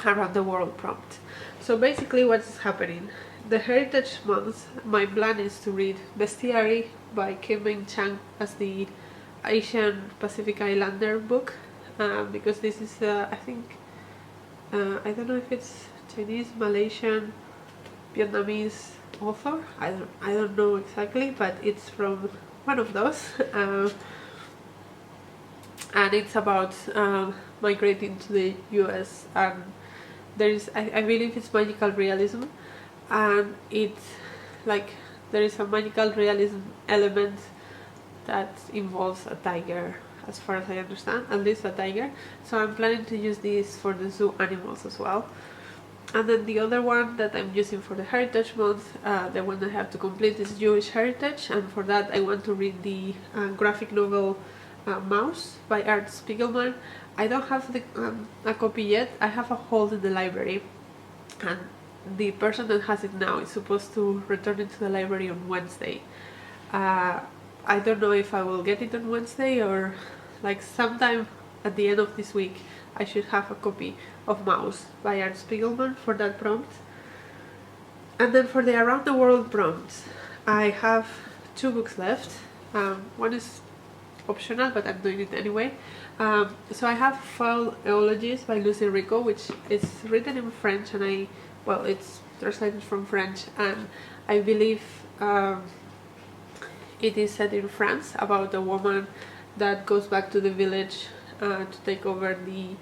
Around the World prompt. So basically what's happening, the Heritage Month, my plan is to read Bestiary by Kim Ming Chang as the Asian Pacific Islander book, because this is I think I don't know if it's Chinese, Malaysian, Vietnamese author. I don't know exactly, but it's from one of those, and it's about migrating to the US, and there is I believe it's magical realism, and it's like there is a magical realism element that involves a tiger, as far as I understand, at least a tiger. So I'm planning to use this for the zoo animals as well. And then the other one that I'm using for the Heritage Month, the one that I have to complete, is Jewish Heritage, and for that I want to read the graphic novel Mouse by Art Spiegelman. I don't have a copy yet. I have a hold in the library, and the person that has it now is supposed to return it to the library on Wednesday. I don't know if I will get it on Wednesday or like sometime at the end of this week. I should have a copy of Mouse by Art Spiegelman for that prompt. And then for the Around the World prompts, I have 2 books left. One is optional, but I'm doing it anyway. So I have Foul Eologies by Lucy Rico, which is written in French, and it's translated from French, and I believe it is set in France, about a woman that goes back to the village to take over the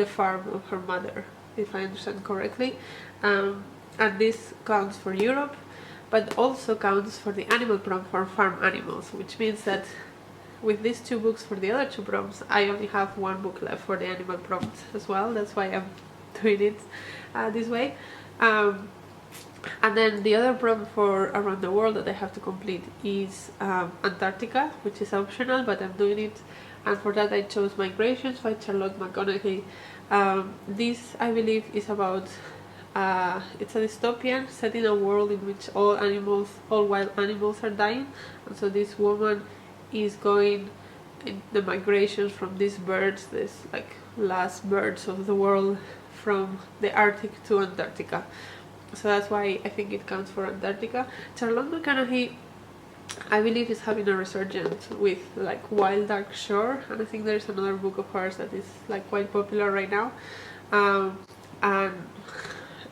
farm of her mother, if I understand correctly. And this counts for Europe, but also counts for the animal prompt for farm animals, which means that with these 2 books for the other 2 prompts, I only have 1 book left for the animal prompt as well. That's why I'm doing it this way. And then the other prompt for Around the World that I have to complete is Antarctica, which is optional, but I'm doing it. And for that I chose Migrations by Charlotte McConaughey. This, I believe, is about it's a dystopian set in a world in which all wild animals are dying, and so this woman is going in the migrations from these birds, this like last birds of the world, from the Arctic to Antarctica. So that's why I think it counts for Antarctica. Charlotte McConaughey, I believe, is having a resurgence with like Wild Dark Shore, and I think there's another book of hers that is like quite popular right now, and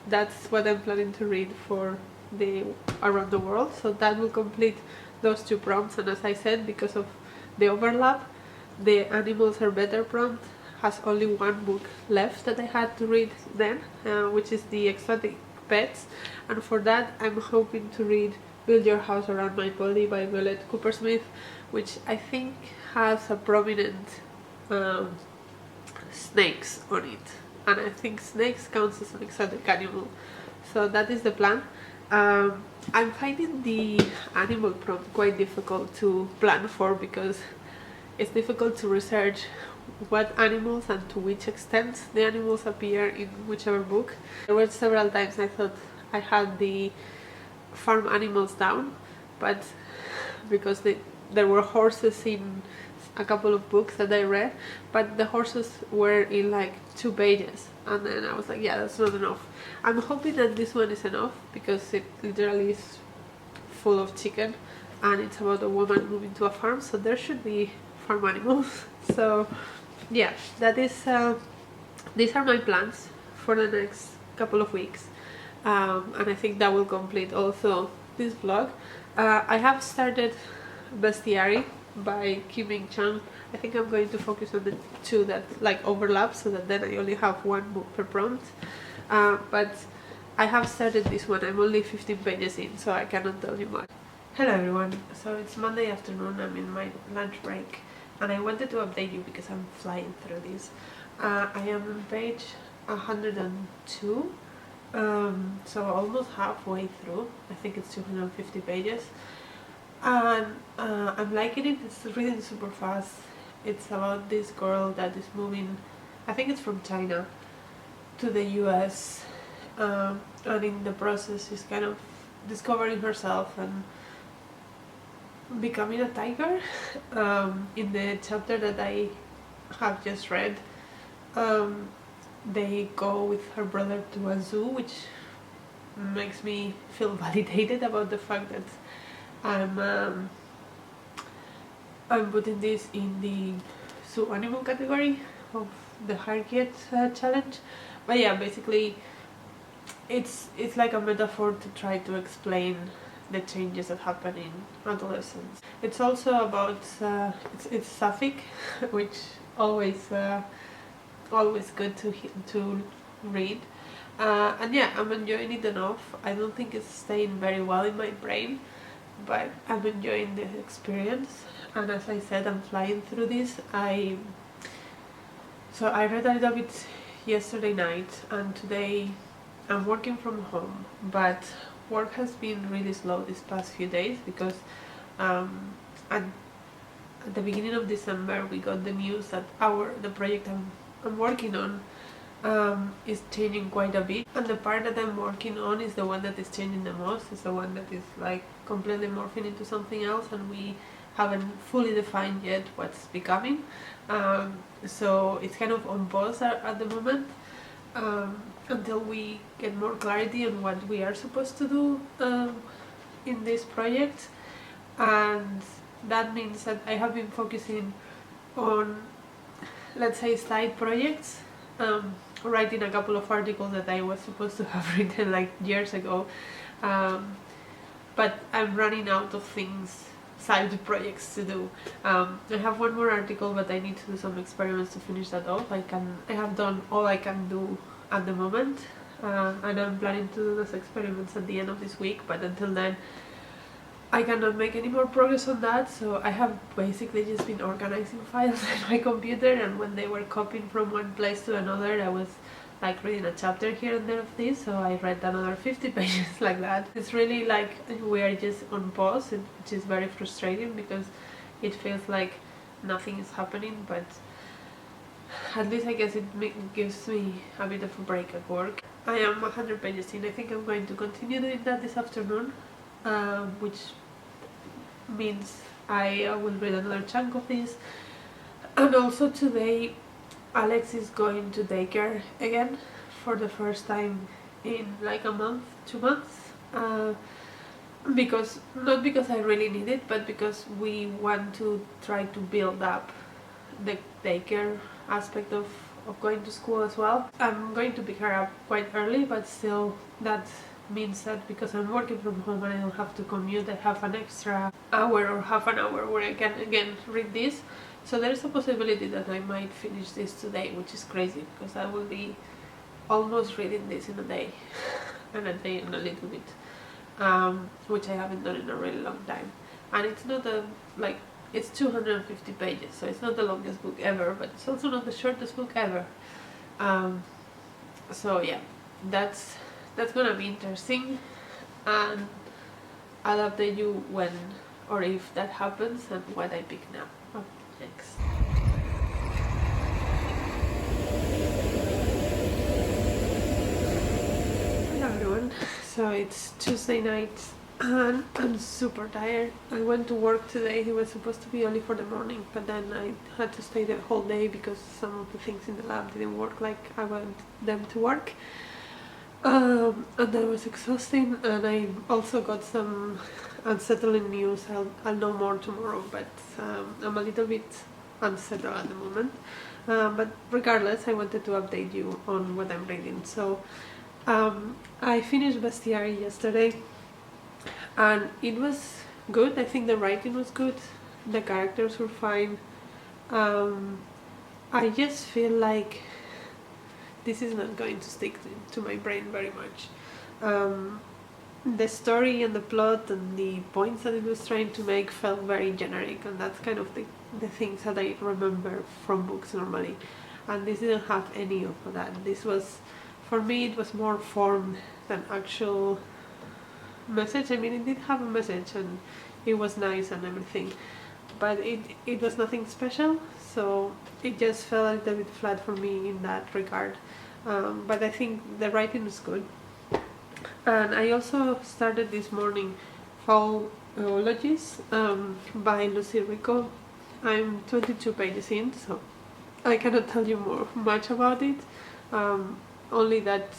that's what I'm planning to read for the Around the World. So that will complete those 2 prompts, and as I said, because of the overlap, the Animals Are Better prompt has only 1 book left that I had to read then, which is the Exotic Pets, and for that I'm hoping to read Build Your House Around My Body by Violet Coopersmith, which I think has a prominent snakes on it, and I think snakes counts as an exotic animal, so that is the plan. I'm finding the animal prompt quite difficult to plan for, because it's difficult to research what animals and to which extent the animals appear in whichever book. There were several times I thought I had the farm animals down, but because there were horses in a couple of books that I read, but the horses were in like 2 pages, and then I was like, yeah, that's not enough. I'm hoping that this one is enough, because it literally is full of chicken, and it's about a woman moving to a farm, so there should be farm animals. So yeah, that is these are my plans for the next couple of weeks, and I think that will complete also this vlog. I have started Bestiary by Kim Ming Chang. I think I'm going to focus on the 2 that like overlap, so that then I only have 1 book per prompt, but I have started this one. I'm only 15 pages in, so I cannot tell you much. Hello everyone, so it's Monday afternoon, I'm in my lunch break, and I wanted to update you because I'm flying through this. I am on page 102, so almost halfway through. I think it's 250 pages, and I'm liking it. It's reading super fast. It's about this girl that is moving, I think it's from China to the US, and in the process is kind of discovering herself and becoming a tiger. In the chapter that I have just read, they go with her brother to a zoo, which makes me feel validated about the fact that I'm putting this in the zoo animal category of the Harriet challenge. But yeah, basically it's like a metaphor to try to explain the changes that happen in adolescence. It's also about it's sapphic, which always good to read, and yeah, I'm enjoying it enough. I don't think it's staying very well in my brain, but I'm enjoying the experience, and as I said, I'm flying through this. So I read a little bit yesterday night, and today I'm working from home, but work has been really slow these past few days because at the beginning of December we got the news that the project I'm working on is changing quite a bit, and the part that I'm working on is the one that is changing the most. It's the one that is like completely morphing into something else, and we haven't fully defined yet what's becoming. So it's kind of on pause at the moment, until we get more clarity on what we are supposed to do in this project. And that means that I have been focusing on, let's say, side projects, writing a couple of articles that I was supposed to have written like years ago, but I'm running out of things, side projects to do. I have one more article, but I need to do some experiments to finish that off. I have done all I can do at the moment, and I'm planning to do those experiments at the end of this week, but until then I cannot make any more progress on that. So I have basically just been organizing files on my computer, and when they were copying from one place to another, I was like reading a chapter here and there of this, so I read another 50 pages like that. It's really like we are just on pause, which is very frustrating because it feels like nothing is happening, but at least I guess it gives me a bit of a break at work. I am 100 pages in. I think I'm going to continue doing that this afternoon, which means I will read another chunk of this. And also today Alex is going to daycare again for the first time in like a month, 2 months, because not because I really need it, but because we want to try to build up the daycare aspect of going to school as well. I'm going to pick her up quite early, but still that means that because I'm working from home and I don't have to commute, I have an extra hour or half an hour where I can again read this. So there's a possibility that I might finish this today, which is crazy because I will be almost reading this in a day and a day and a little bit, which I haven't done in a really long time. And it's not it's 250 pages, so it's not the longest book ever, but it's also not the shortest book ever. So yeah, that's gonna be interesting, and I'll update you when or if that happens and what I pick now up next. Hello everyone, so it's Tuesday night and I'm super tired. I went to work today. It was supposed to be only for the morning, but then I had to stay the whole day because some of the things in the lab didn't work like I want them to work. And that was exhausting, and I also got some unsettling news. I'll know more tomorrow, but I'm a little bit unsettled at the moment. But regardless, I wanted to update you on what I'm reading. So I finished Bestiary yesterday, and it was good. I think the writing was good, the characters were fine. I just feel like this is not going to stick to my brain very much. The story and the plot and the points that it was trying to make felt very generic, and that's kind of the things that I remember from books normally, and this didn't have any of that. This was, for me, it was more form than actual message. I mean, it did have a message and it was nice and everything, but it was nothing special, so it just felt a little bit flat for me in that regard. But I think the writing was good. And I also started this morning Fall Eulogies by Lucy Rico. I'm 22 pages in, so I cannot tell you much about it, only that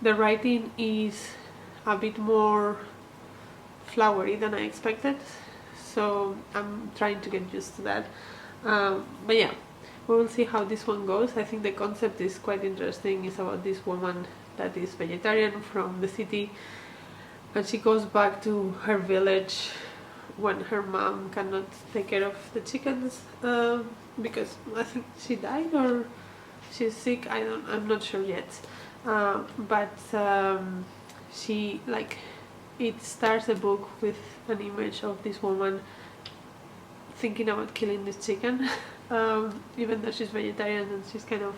the writing is a bit more flowery than I expected, so I'm trying to get used to that. But yeah, we will see how this one goes. I think the concept is quite interesting. It's about this woman that is vegetarian from the city, and she goes back to her village when her mom cannot take care of the chickens, because I think she died or she's sick. I'm not sure yet. But she, like, it starts the book with an image of this woman thinking about killing this chicken, even though she's vegetarian and she's kind of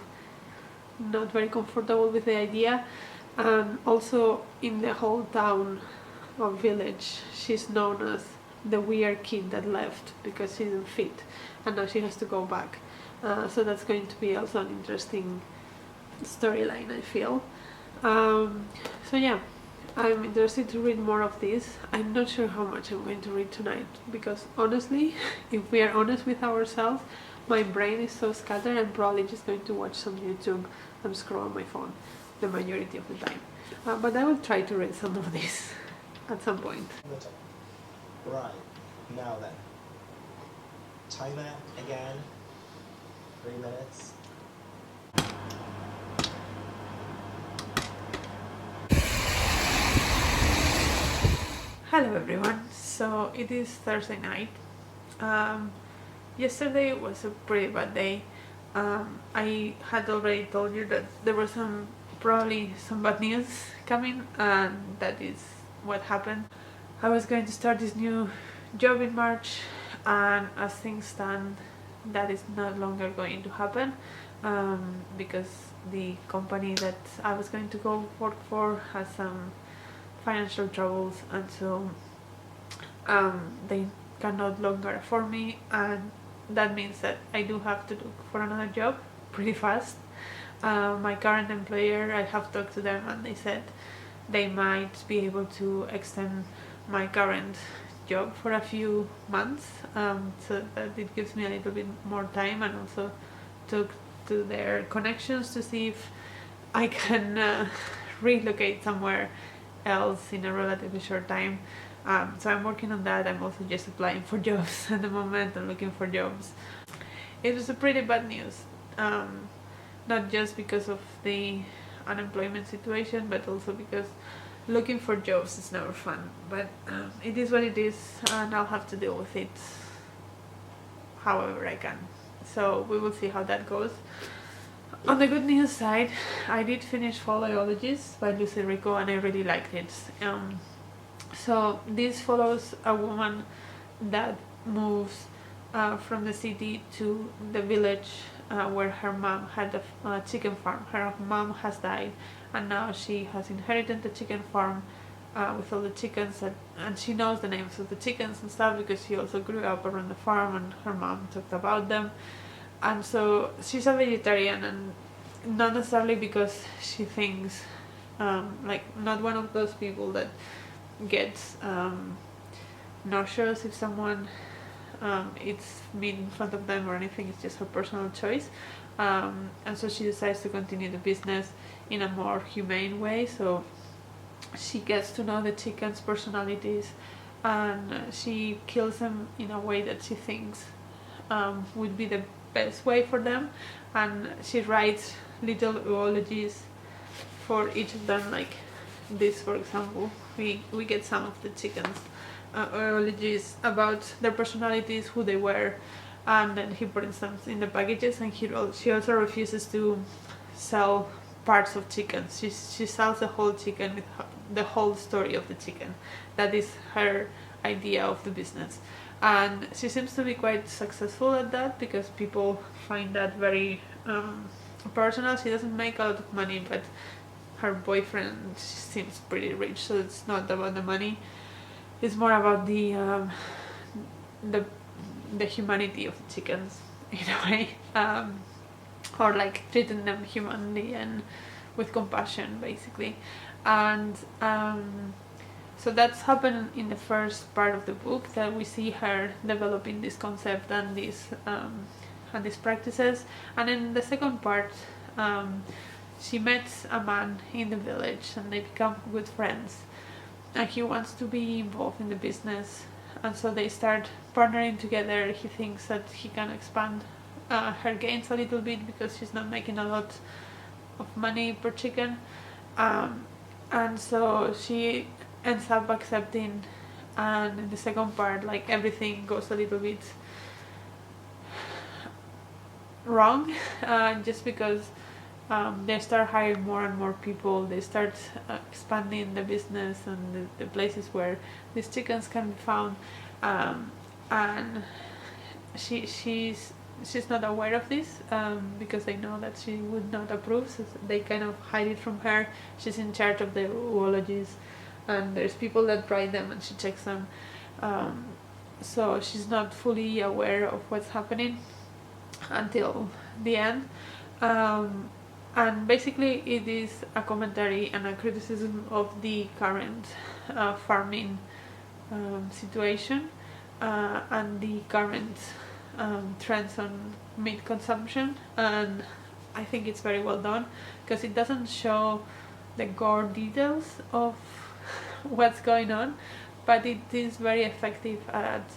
not very comfortable with the idea. And also in the whole town or village, she's known as the weird kid that left because she didn't fit, and now she has to go back. So that's going to be also an interesting storyline, I feel. So yeah, I'm interested to read more of this. I'm not sure how much I'm going to read tonight because honestly, if we are honest with ourselves, my brain is so scattered. I'm probably just going to watch some YouTube and scroll on my phone the majority of the time. But I will try to read some of this at some point. Right, now then. Timer again. 3 minutes. Hello everyone, so it is Thursday night. Yesterday was a pretty bad day. I had already told you that there was probably some bad news coming, and that is what happened. I was going to start this new job in March, and as things stand, that is not longer going to happen, because the company that I was going to go work for has some financial troubles, and so they can no longer afford me, and that means that I do have to look for another job pretty fast. My current employer, I have talked to them and they said they might be able to extend my current job for a few months, so that it gives me a little bit more time, and also talk to their connections to see if I can relocate somewhere else in a relatively short time. So I'm working on that. I'm also just applying for jobs at the moment and looking for jobs. It was a pretty bad news, not just because of the unemployment situation, but also because looking for jobs is never fun. But it is what it is, and I'll have to deal with it however I can. So we will see how that goes. On the good news side, I did finish Fall Biologist by Lucy Rico, and I really liked it. So this follows a woman that moves from the city to the village where her mom had a chicken farm. Her mom has died, and now she has inherited the chicken farm with all the chickens, and she knows the names of the chickens and stuff because she also grew up around the farm and her mom talked about them. And so she's a vegetarian, and not necessarily because she thinks, like, not one of those people that gets nauseous if someone eats meat in front of them or anything. It's just her personal choice, and so she decides to continue the business in a more humane way. So she gets to know the chickens' personalities, and she kills them in a way that she thinks would be the best way for them, and she writes little eulogies for each of them, like this, for example. We get some of the chickens eulogies about their personalities, who they were, and then he puts them in the packages, and she also refuses to sell parts of chickens. She sells the whole chicken with the whole story of the chicken. That is her idea of the business, and she seems to be quite successful at that because people find that very personal. She doesn't make a lot of money, but her boyfriend seems pretty rich, so it's not about the money. It's more about the humanity of the chickens in a way, or like treating them humanly and with compassion, basically. And so that's happened in the first part of the book, that we see her developing this concept and these practices. And in the second part, she meets a man in the village and they become good friends, and he wants to be involved in the business, and so they start partnering together. He thinks that he can expand her gains a little bit because she's not making a lot of money per chicken, and so she ends up accepting. And in the second part, like, everything goes a little bit wrong, just because they start hiring more and more people. They start expanding the business and the places where these chickens can be found, and she's not aware of this, because they know that she would not approve, so they kind of hide it from her. She's in charge of the zoologies, and there's people that write them and she checks them, so she's not fully aware of what's happening until the end. And basically it is a commentary and a criticism of the current farming situation and the current trends on meat consumption, and I think it's very well done because it doesn't show the gore details of what's going on, but it is very effective at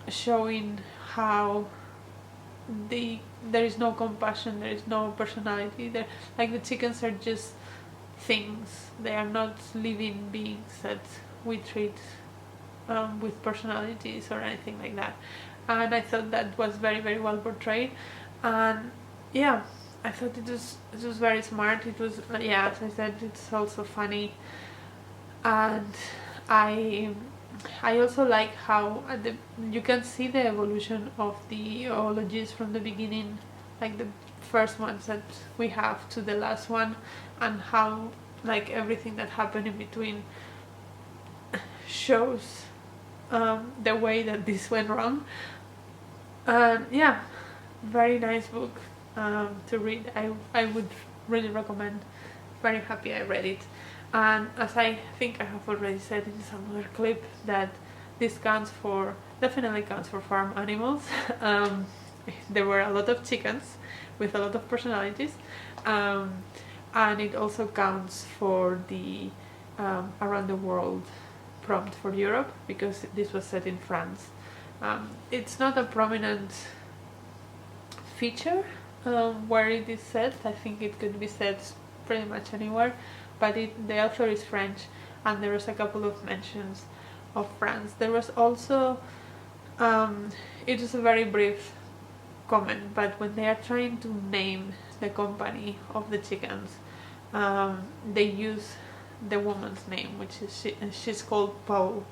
showing how there is no compassion, there is no personality there. Like the chickens are just things, they are not living beings that we treat with personalities or anything like that. And I thought that was very, very well portrayed. And yeah, I thought it was very smart. It was, yeah, as I said, it's also funny. And I also like how you can see the evolution of the ologies from the beginning, like the first ones that we have to the last one, and how like everything that happened in between shows the way that this went wrong. And yeah, very nice book to read. I would really recommend. Very happy I read it. And as I think I have already said in some other clip, that this definitely counts for farm animals. There were a lot of chickens with a lot of personalities, and it also counts for the around the world prompt for Europe, because this was set in France. It's not a prominent feature where it is set. I think it could be set pretty much anywhere, but the author is French, and there was a couple of mentions of France. There was also, it is a very brief comment, but when they are trying to name the company of the chickens, they use the woman's name, which is she's called Paul,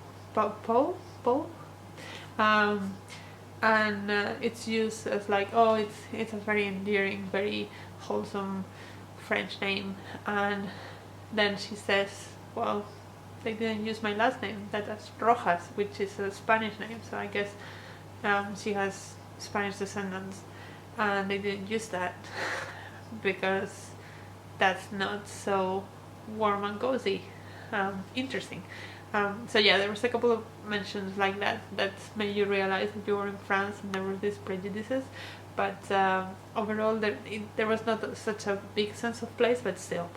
and it's used as like, oh, it's a very endearing, very wholesome French name. And then she says, well, they didn't use my last name, that's Rojas, which is a Spanish name, so I guess she has Spanish descendants, and they didn't use that because that's not so warm and cozy. Interesting. So yeah, there was a couple of mentions like that made you realize that you were in France and there were these prejudices, but overall there was not such a big sense of place. But still,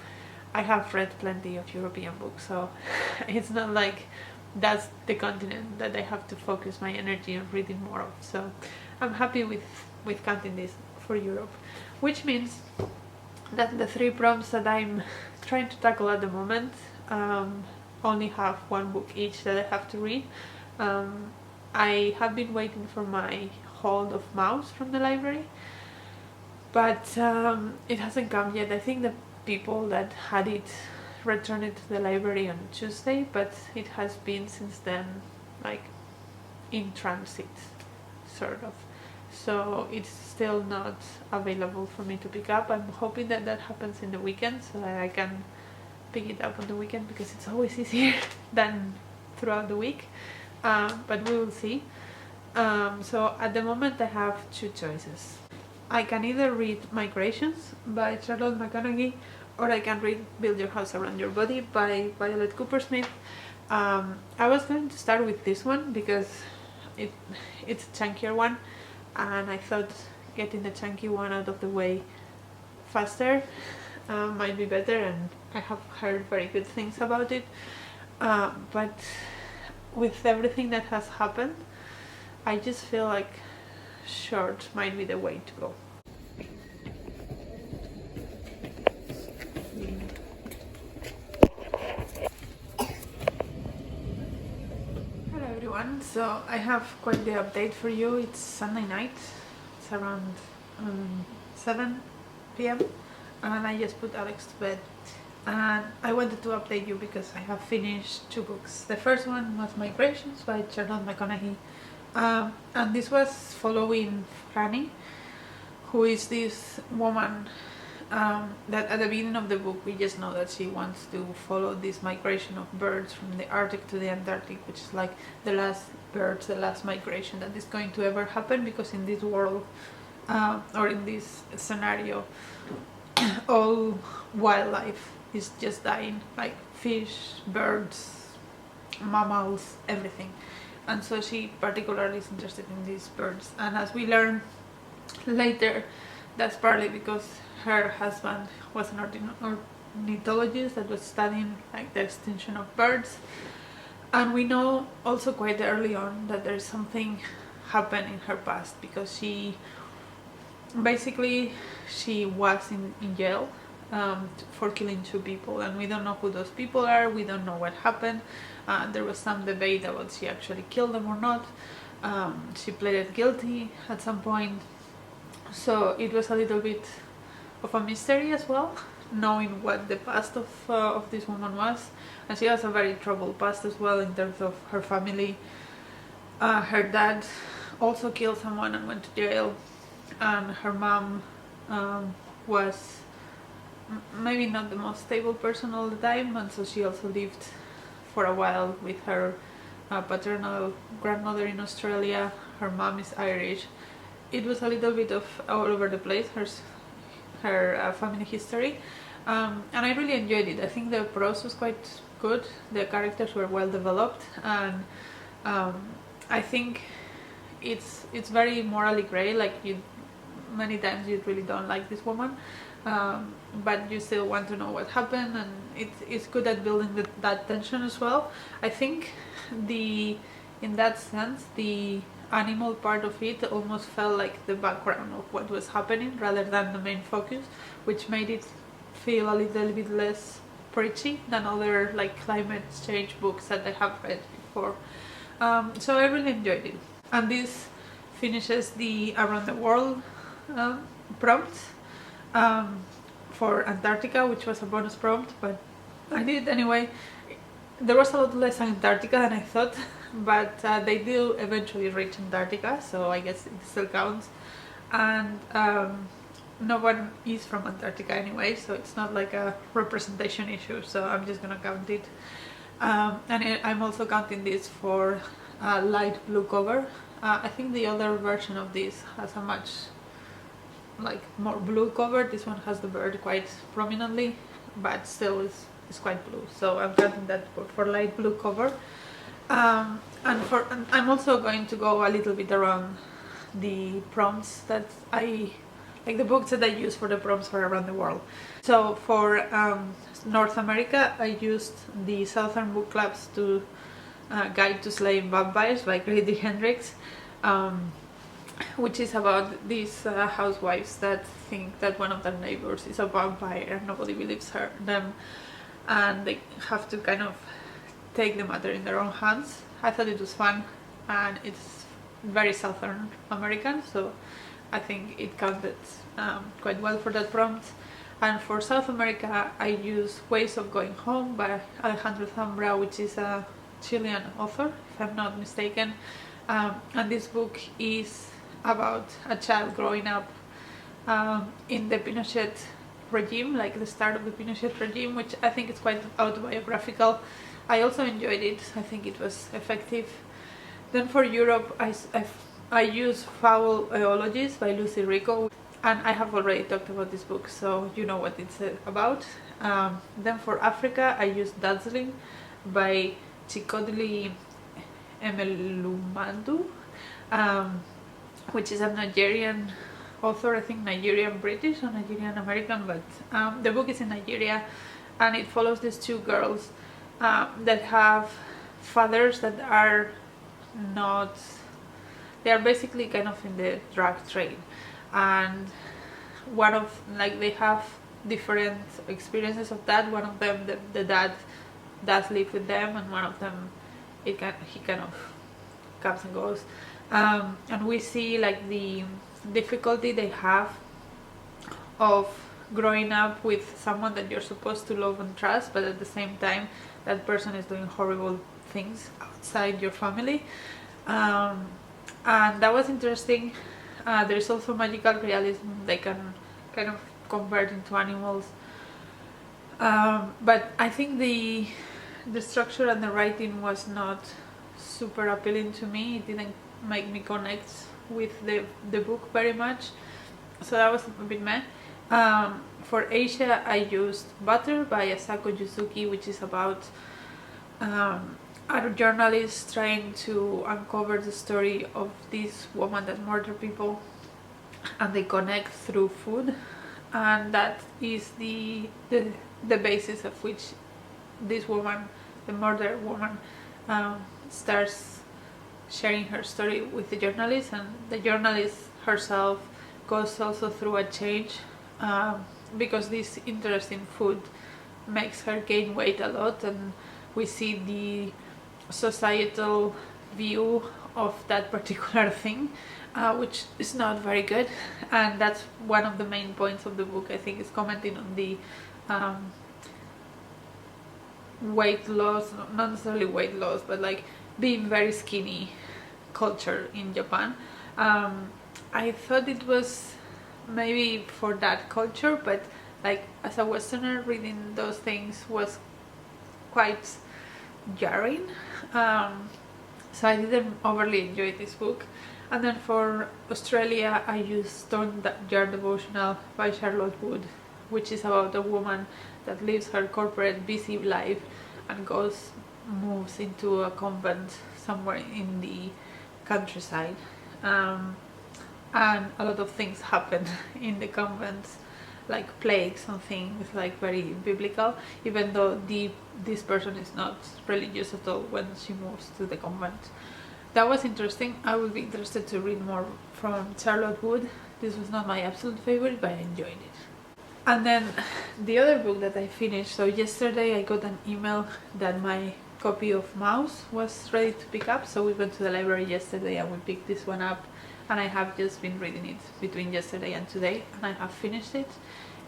I have read plenty of European books, so it's not like that's the continent that I have to focus my energy on reading more of. So I'm happy with counting this for Europe, which means that the 3 prompts that I'm trying to tackle at the moment only have 1 book each that I have to read. I have been waiting for my Hold of Mouse from the library, but it hasn't come yet. I think the people that had it returned it to the library on Tuesday, but it has been since then like in transit, sort of. So it's still not available for me to pick up. I'm hoping that happens in the weekend so that I can pick it up on the weekend, because it's always easier than throughout the week, but we will see. So at the moment I have 2 choices. I can either read Migrations by Charlotte McConaghy, or I can read Build Your House Around Your Body by Violet Coopersmith. I was going to start with this one because it's a chunkier one, and I thought getting the chunky one out of the way faster might be better, and I have heard very good things about it, but with everything that has happened, I just feel like short might be the way to go. Hello everyone, so I have quite the update for you. It's Sunday night, it's around 7 p.m. and I just put Alex to bed, and I wanted to update you because I have finished 2 books. The first one was Migrations by Charlotte McConaghy, and this was following Franny, who is this woman that at the beginning of the book we just know that she wants to follow this migration of birds from the Arctic to the Antarctic, which is like the last migration that is going to ever happen, because in this world or in this scenario all wildlife is just dying, like fish, birds, mammals, everything. And so she particularly is interested in these birds. And as we learn later, that's partly because her husband was an ornithologist that was studying like the extinction of birds. And we know also quite early on that there's something happened in her past, because she was in jail for killing 2 people, and we don't know who those people are. We don't know what happened. There was some debate about she actually killed them or not. She pleaded guilty at some point, so it was a little bit of a mystery as well, knowing what the past of this woman was. And she has a very troubled past as well in terms of her family. Her dad also killed someone and went to jail, and her mom was maybe not the most stable person all the time, and so she also lived for a while with her paternal grandmother in Australia. Her mom is Irish. It was a little bit of all over the place, her family history, and I really enjoyed it. I think the prose was quite good, the characters were well developed, and I think it's very morally grey. Like, many times you really don't like this woman, but you still want to know what happened, and it's good at building that tension as well. I think in that sense, the animal part of it almost felt like the background of what was happening rather than the main focus, which made it feel a little bit less preachy than other like climate change books that I have read before. So I really enjoyed it. And this finishes the Around the World prompt for Antarctica, which was a bonus prompt, but I did it anyway. There was a lot less Antarctica than I thought, but they do eventually reach Antarctica, so I guess it still counts. And no one is from Antarctica anyway, so it's not like a representation issue, so I'm just gonna count it. And I'm also counting this for light blue cover. I think the other version of this has a much like more blue cover. This one has the bird quite prominently, but still is quite blue, so I'm counting that for light blue cover. And I'm also going to go a little bit around the prompts that like the books that I use for the prompts for Around the World. So for North America, I used the Southern Book Club's Guide to Slaying Vampires by Grady Hendrix, which is about these housewives that think that one of their neighbors is a vampire and nobody believes them, and they have to kind of take the matter in their own hands. I thought it was fun, and it's very Southern American, so I think it counted quite well for that prompt. And for South America, I use Ways of Going Home by Alejandro Zambra, which is a Chilean author, if I'm not mistaken. And this book is about a child growing up in the Pinochet regime, like the start of the Pinochet regime, which I think is quite autobiographical. I also enjoyed it. I think it was effective. Then for Europe, I use Foul Eologies by Lucy Rico, and I have already talked about this book, so you know what it's about. Then for Africa, I use Dazzling by Chikodili Emelumandu, which is a Nigerian author, I think Nigerian-British or Nigerian-American, but the book is in Nigeria, and it follows these 2 girls that have fathers that are not, they are basically kind of in the drug trade, and they have different experiences of that. One of them, the dad does live with them, and one of them he kind of comes and goes, and we see like the difficulty they have of growing up with someone that you're supposed to love and trust, but at the same time that person is doing horrible things outside your family, and that was interesting. There's also magical realism. They can kind of convert into animals, but I think the structure and the writing was not super appealing to me. It didn't make me connect with the book very much, so that was a bit meh. For Asia, I used Butter by Asako Yuzuki, which is about a journalist trying to uncover the story of this woman that murdered people, and they connect through food, and that is the basis of which this woman, the murdered woman, starts sharing her story with the journalist, and the journalist herself goes also through a change because this interest in food makes her gain weight a lot, and we see the societal view of that particular thing, which is not very good, and that's one of the main points of the book, I think, is commenting on the weight loss, not necessarily weight loss, but like being very skinny culture in Japan. I thought it was maybe for that culture, but like as a Westerner, reading those things was quite jarring, so I didn't overly enjoy this book. And then for Australia, I used Stone Jar Devotional by Charlotte Wood, which is about a woman that lives her corporate busy life and moves into a convent somewhere in the countryside, and a lot of things happen in the convents, like plagues and things, like very biblical, even though this person is not religious at all when she moves to the convent. That was interesting. I would be interested to read more from Charlotte Wood. This was not my absolute favorite, but I enjoyed it. And then the other book that I finished, so yesterday I got an email that my copy of Mouse was ready to pick up, so we went to the library yesterday and we picked this one up, and I have just been reading it between yesterday and today, and I have finished it.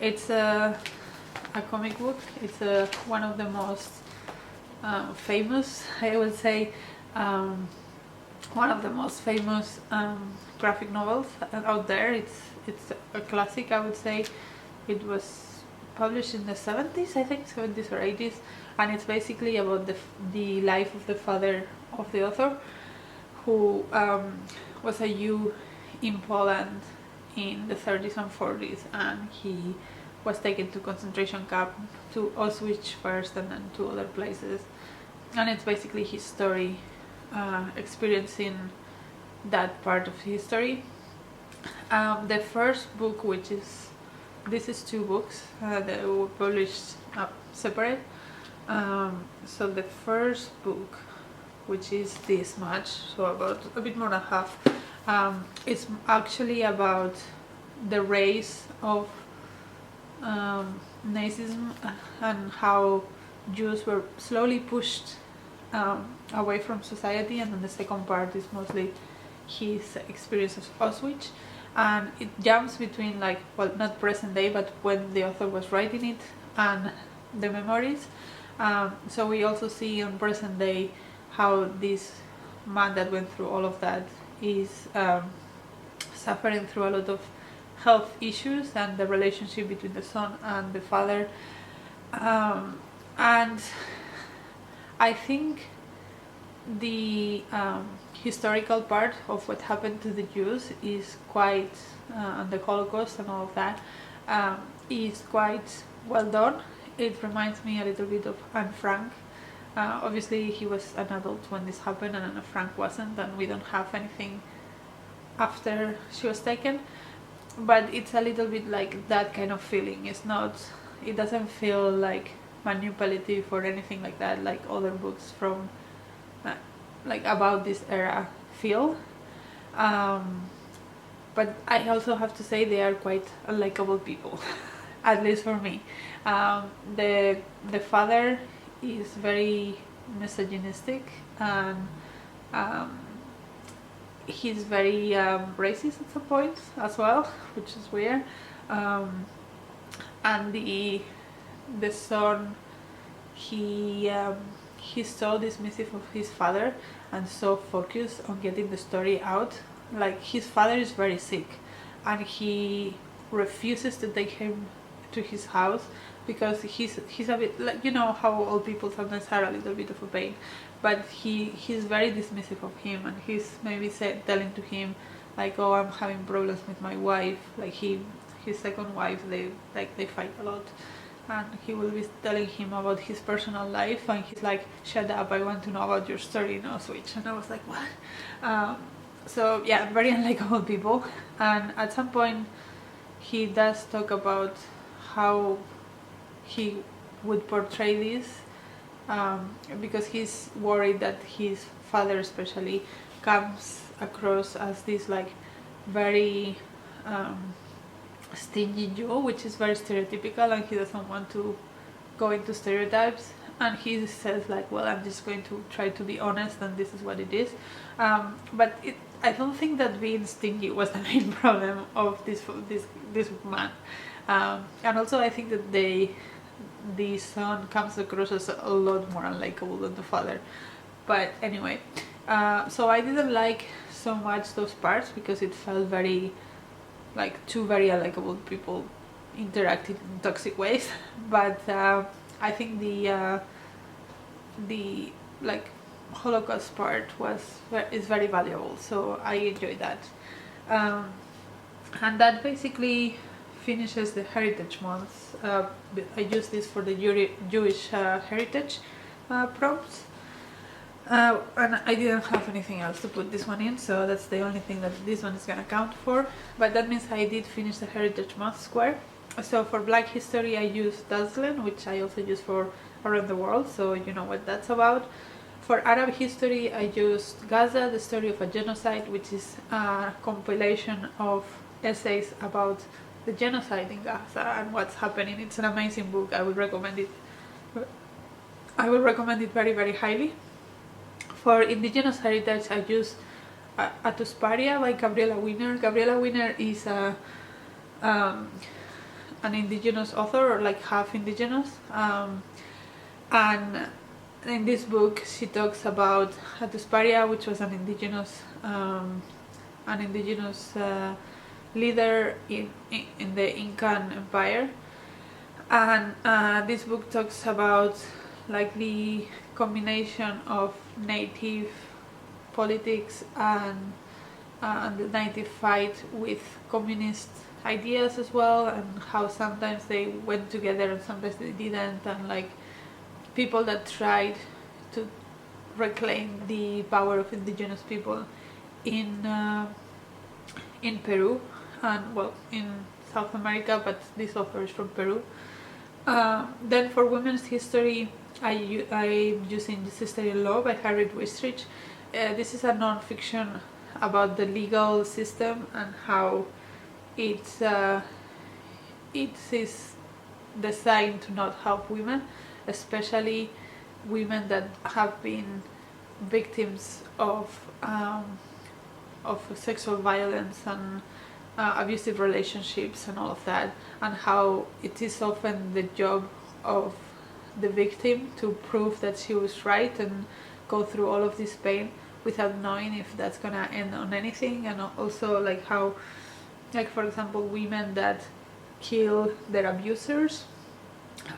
It's a comic book. It's one of the most famous, I would say, one of the most famous graphic novels out there. It's a classic, I would say. It was published in the 70s, I think, 70s or 80s, and it's basically about the life of the father of the author, who was a Jew in Poland in the 30s and 40s, and he was taken to concentration camp, to Auschwitz first and then to other places, and it's basically his story, experiencing that part of history. The first book, this is two books that were published separate. So the first book, which is this much, so about a bit more than half, it's actually about the rise of Nazism and how Jews were slowly pushed away from society, and then the second part is mostly his experience of Auschwitz, and it jumps between, like, well, not present day, but when the author was writing it and the memories. So we also see on present day how this man that went through all of that is suffering through a lot of health issues, and the relationship between the son and the father, and I think the historical part of what happened to the Jews is quite, and the Holocaust and all of that, is quite well done. It reminds me a little bit of Anne Frank. Obviously he was an adult when this happened, and Anne Frank wasn't, and we don't have anything after she was taken, but it's a little bit like that kind of feeling. It doesn't feel like manipulative or anything like that, like other books from like about this era feel. But I also have to say they are quite unlikable people, at least for me. The father is very misogynistic, and he's very racist at some point as well, which is weird. And the son, he's so dismissive of his father and so focused on getting the story out. Like, his father is very sick and he refuses to take him to his house because he's a bit like, you know how old people sometimes are a little bit of a pain, but he's very dismissive of him, and he's maybe telling to him like, oh, I'm having problems with my wife. Like he his second wife, they fight a lot, and he will be telling him about his personal life, and he's like, shut up, I want to know about your story, no switch. And I was like, what? So yeah, very unlikable people. And at some point he does talk about how he would portray this, because he's worried that his father especially comes across as this like very stingy Jew, which is very stereotypical, and he doesn't want to go into stereotypes. And he says like, well, I'm just going to try to be honest, and this is what it is. But I don't think that being stingy was the main problem of this man. And also I think that the son comes across as a lot more unlikable than the father. But anyway, so I didn't like so much those parts because it felt very like two very unlikable people interacting in toxic ways. But I think the like Holocaust part is very valuable, so I enjoyed that. And that basically finishes the Heritage Month. I use this for the Jewish heritage prompts. And I didn't have anything else to put this one in, so that's the only thing that this one is gonna count for. But that means I did finish the Heritage Month square. So for Black History I used Daslan, which I also use for Around the World, so you know what that's about. For Arab History I used Gaza, the Story of a Genocide, which is a compilation of essays about the genocide in Gaza and what's happening. It's an amazing book. I would recommend it. I will recommend it very, very highly. For Indigenous Heritage I use Atusparia by Gabriela Wiener. Gabriela Wiener is an indigenous author, or like half indigenous, and in this book she talks about Atusparia, which was an indigenous leader in the Incan Empire. And this book talks about like the combination of native politics and the native fight with communist ideas as well, and how sometimes they went together and sometimes they didn't, and like people that tried to reclaim the power of indigenous people in Peru, and well, in South America, but this author is from Peru. Then for Women's History I'm using Sister-in-Law by Harriet Wistrich. This is a non-fiction about the legal system and how it is designed to not help women, especially women that have been victims of sexual violence and abusive relationships and all of that, and how it is often the job of the victim to prove that she was right and go through all of this pain without knowing if that's gonna end on anything. And also like how, like for example, women that kill their abusers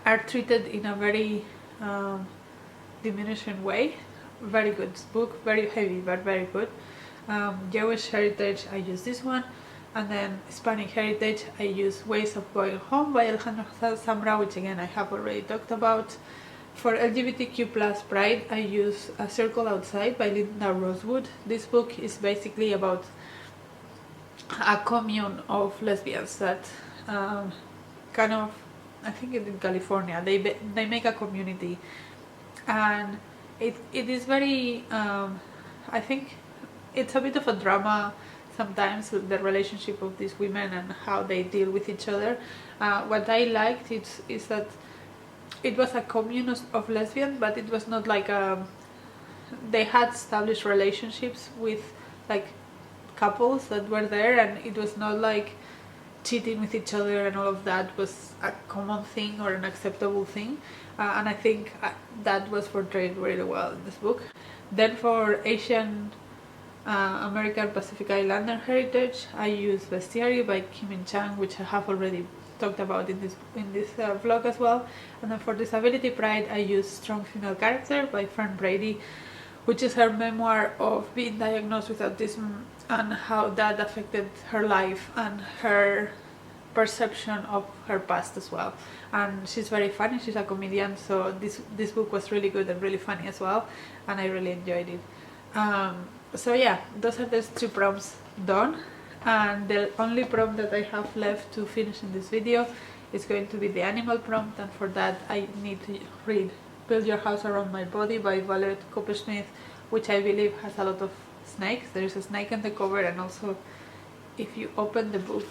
are treated in a very diminishing way. Very good book, very heavy but very good. Jewish Heritage I use this one, and then Hispanic Heritage I use Ways of Going Home by Alejandro Zambra, which again I have already talked about. For LGBTQ plus Pride I use A Circle Outside by Linda Rosewood. This book is basically about a commune of lesbians that kind of, I think it's in California, they make a community, and it is very I think it's a bit of a drama sometimes, the relationship of these women and how they deal with each other. What I liked is that it was a commune of lesbians, but it was not like they had established relationships with like couples that were there, and it was not like cheating with each other and all of that was a common thing or an acceptable thing. And I think that was portrayed really well in this book. Then for Asian American Pacific Islander Heritage I use Bestiary by Kim In Chang, which I have already talked about in this vlog as well. And then for Disability Pride I use Strong Female Character by Fern Brady, which is her memoir of being diagnosed with autism and how that affected her life and her perception of her past as well. And she's very funny, she's a comedian, so this book was really good and really funny as well, and I really enjoyed it. So yeah, those are the 2 prompts done, and the only prompt that I have left to finish in this video is going to be the animal prompt, and for that I need to read Build Your House Around My Body by Violet Coppersmith, which I believe has a lot of snakes. There is a snake on the cover, and also if you open the book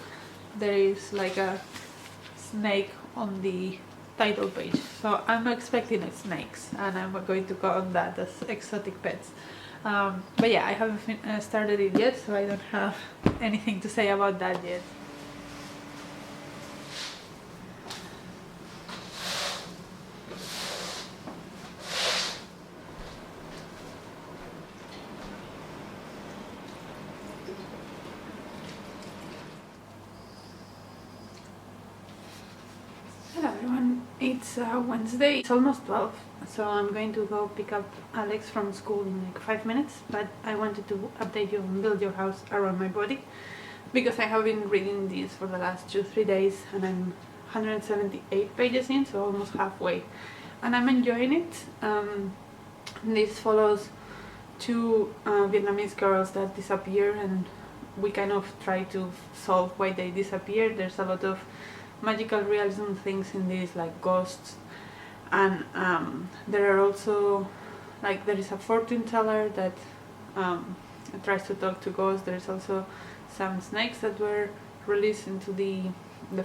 there is like a snake on the title page, so I'm expecting snakes and I'm going to go on that as exotic pets. But yeah, I haven't started it yet, so I don't have anything to say about that yet. Hello everyone, it's Wednesday, it's almost 12, so I'm going to go pick up Alex from school in like 5 minutes, but I wanted to update you on Build Your House Around My Body because I have been reading this for the last 2-3 days and I'm 178 pages in, so almost halfway, and I'm enjoying it. This follows 2 Vietnamese girls that disappear, and we kind of try to solve why they disappeared. There's a lot of magical realism things in this, like ghosts, and there are also, like, there is a fortune teller that tries to talk to ghosts. There's also some snakes that were released into the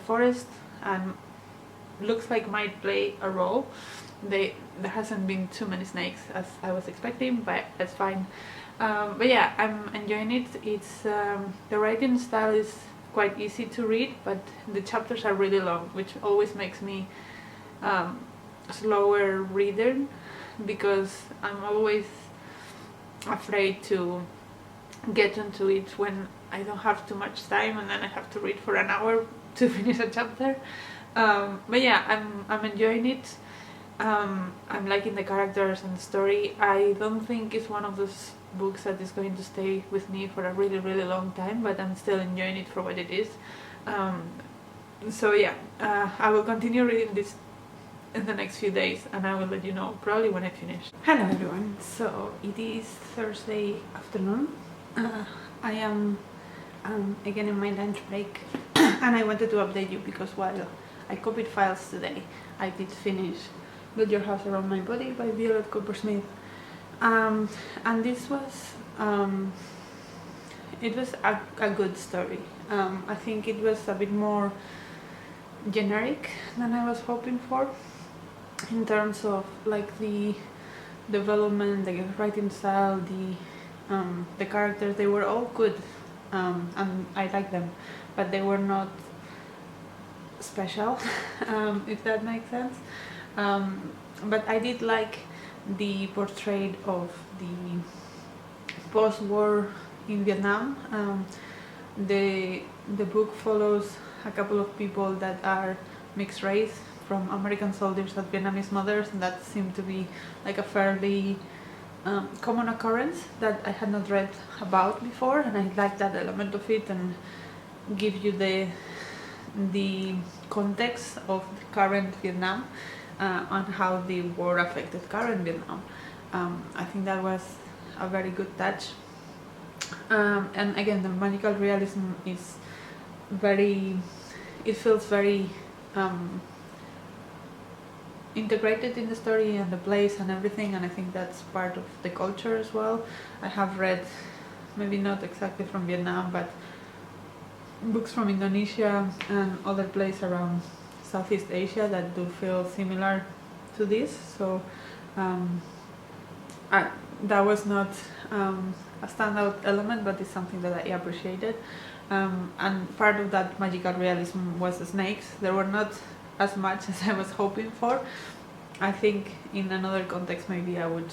forest and looks like might play a role. There hasn't been too many snakes as I was expecting, but that's fine. But yeah, I'm enjoying it. It's the writing style is quite easy to read, but the chapters are really long, which always makes me slower reader because I'm always afraid to get into it when I don't have too much time and then I have to read for an hour to finish a chapter. But yeah, I'm enjoying it. I'm liking the characters and the story. I don't think it's one of those books that is going to stay with me for a really long time, but I'm still enjoying it for what it is. So yeah, I will continue reading this in the next few days and I will let you know probably when I finish. Hello everyone, so it is Thursday afternoon. I am again in my lunch break and I wanted to update you because while I copied files today, I did finish Build Your House Around My Body by Violet Coppersmith. And this was it was a good story. I think it was a bit more generic than I was hoping for in terms of like the development, the writing style, the characters. They were all good, and I liked them, but they were not special, if that makes sense. But I did like the portrait of the post-war in Vietnam. The book follows a couple of people that are mixed race, from American soldiers and Vietnamese mothers, and that seemed to be like a fairly common occurrence that I had not read about before, and I liked that element of it and give you the context of the current Vietnam and how the war affected current Vietnam. I think that was a very good touch. And again, the magical realism is it feels very integrated in the story and the place and everything, and I think that's part of the culture as well. I have read, maybe not exactly from Vietnam, but books from Indonesia and other places around Southeast Asia that do feel similar to this, so that was not a standout element, but it's something that I appreciated. And part of that magical realism was the snakes. There were not as much as I was hoping for. I think in another context maybe I would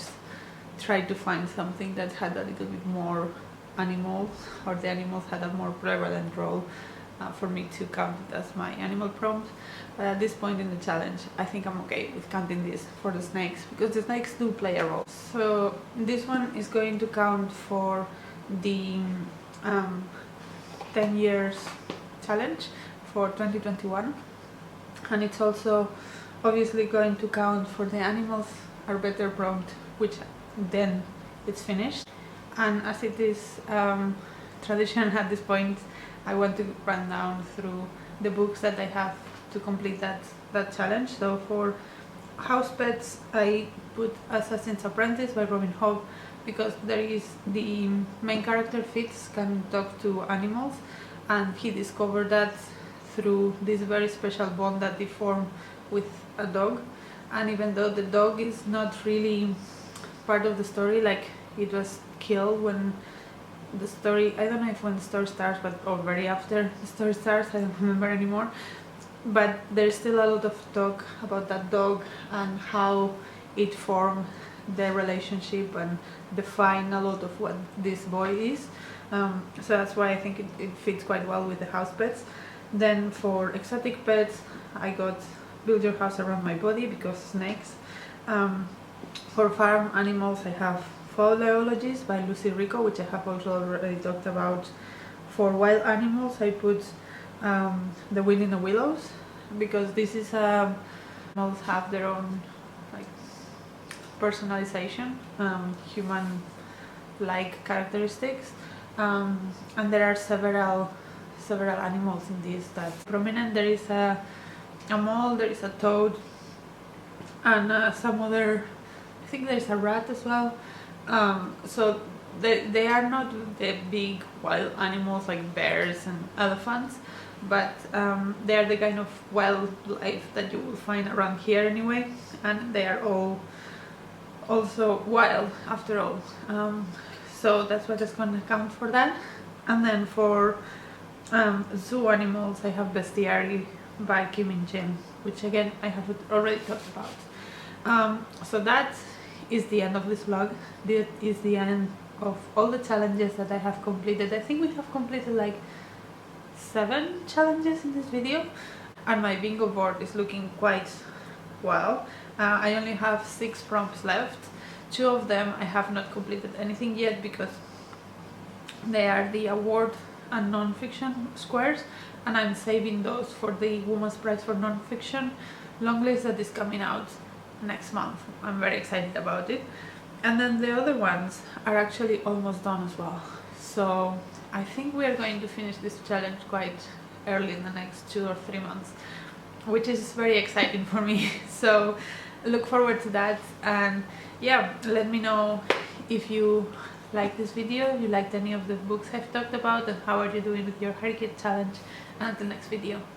try to find something that had a little bit more animals, or the animals had a more prevalent role for me to count it as my animal prompt. But at this point in the challenge, I think I'm okay with counting this for the snakes, because the snakes do play a role. So this one is going to count for the 10 years challenge for 2021, and it's also obviously going to count for the animals are better prompt, which then it's finished. And as it is tradition at this point, I want to run down through the books that I have to complete that challenge. So for house pets, I put Assassin's Apprentice by Robin Hobb, because there is the main character Fitz can talk to animals, and he discovered that through this very special bond that they form with a dog. And even though the dog is not really part of the story, like it was killed when the story, I don't know if when the story starts, but or very after the story starts, I don't remember anymore, but there's still a lot of talk about that dog and how it formed their relationship and define a lot of what this boy is. So that's why I think it fits quite well with the house pets. Then for exotic pets, I got Build Your House Around My Body, because snakes. For farm animals, I have Pholeologies by Lucy Rico, which I have also already talked about. For wild animals, I put The Wind in the Willows, because this is animals have their own like personalization, human-like characteristics, and there are several animals in this that are prominent. There is a mole, there is a toad, and some other, I think there's a rat as well. So they are not the big wild animals like bears and elephants, but they are the kind of wildlife that you will find around here anyway, and they are all also wild after all. So that's what is going to count for that. And then for zoo animals, I have Bestiary by Kim Min-jin, which again I have already talked about. So that is the end of this vlog. This is the end of all the challenges that I have completed. I think we have completed like 7 challenges in this video, and my bingo board is looking quite well. I only have 6 prompts left. 2 of them I have not completed anything yet, because they are the award and non-fiction squares, and I'm saving those for the Women's Prize for Non-Fiction longlist that is coming out next month. I'm very excited about it. And then the other ones are actually almost done as well. So I think we are going to finish this challenge quite early in the next 2 or 3 months, which is very exciting for me. So look forward to that, and yeah, let me know if you like this video, if you liked any of the books I've talked about, and how are you doing with your Hurricane challenge. And until next video.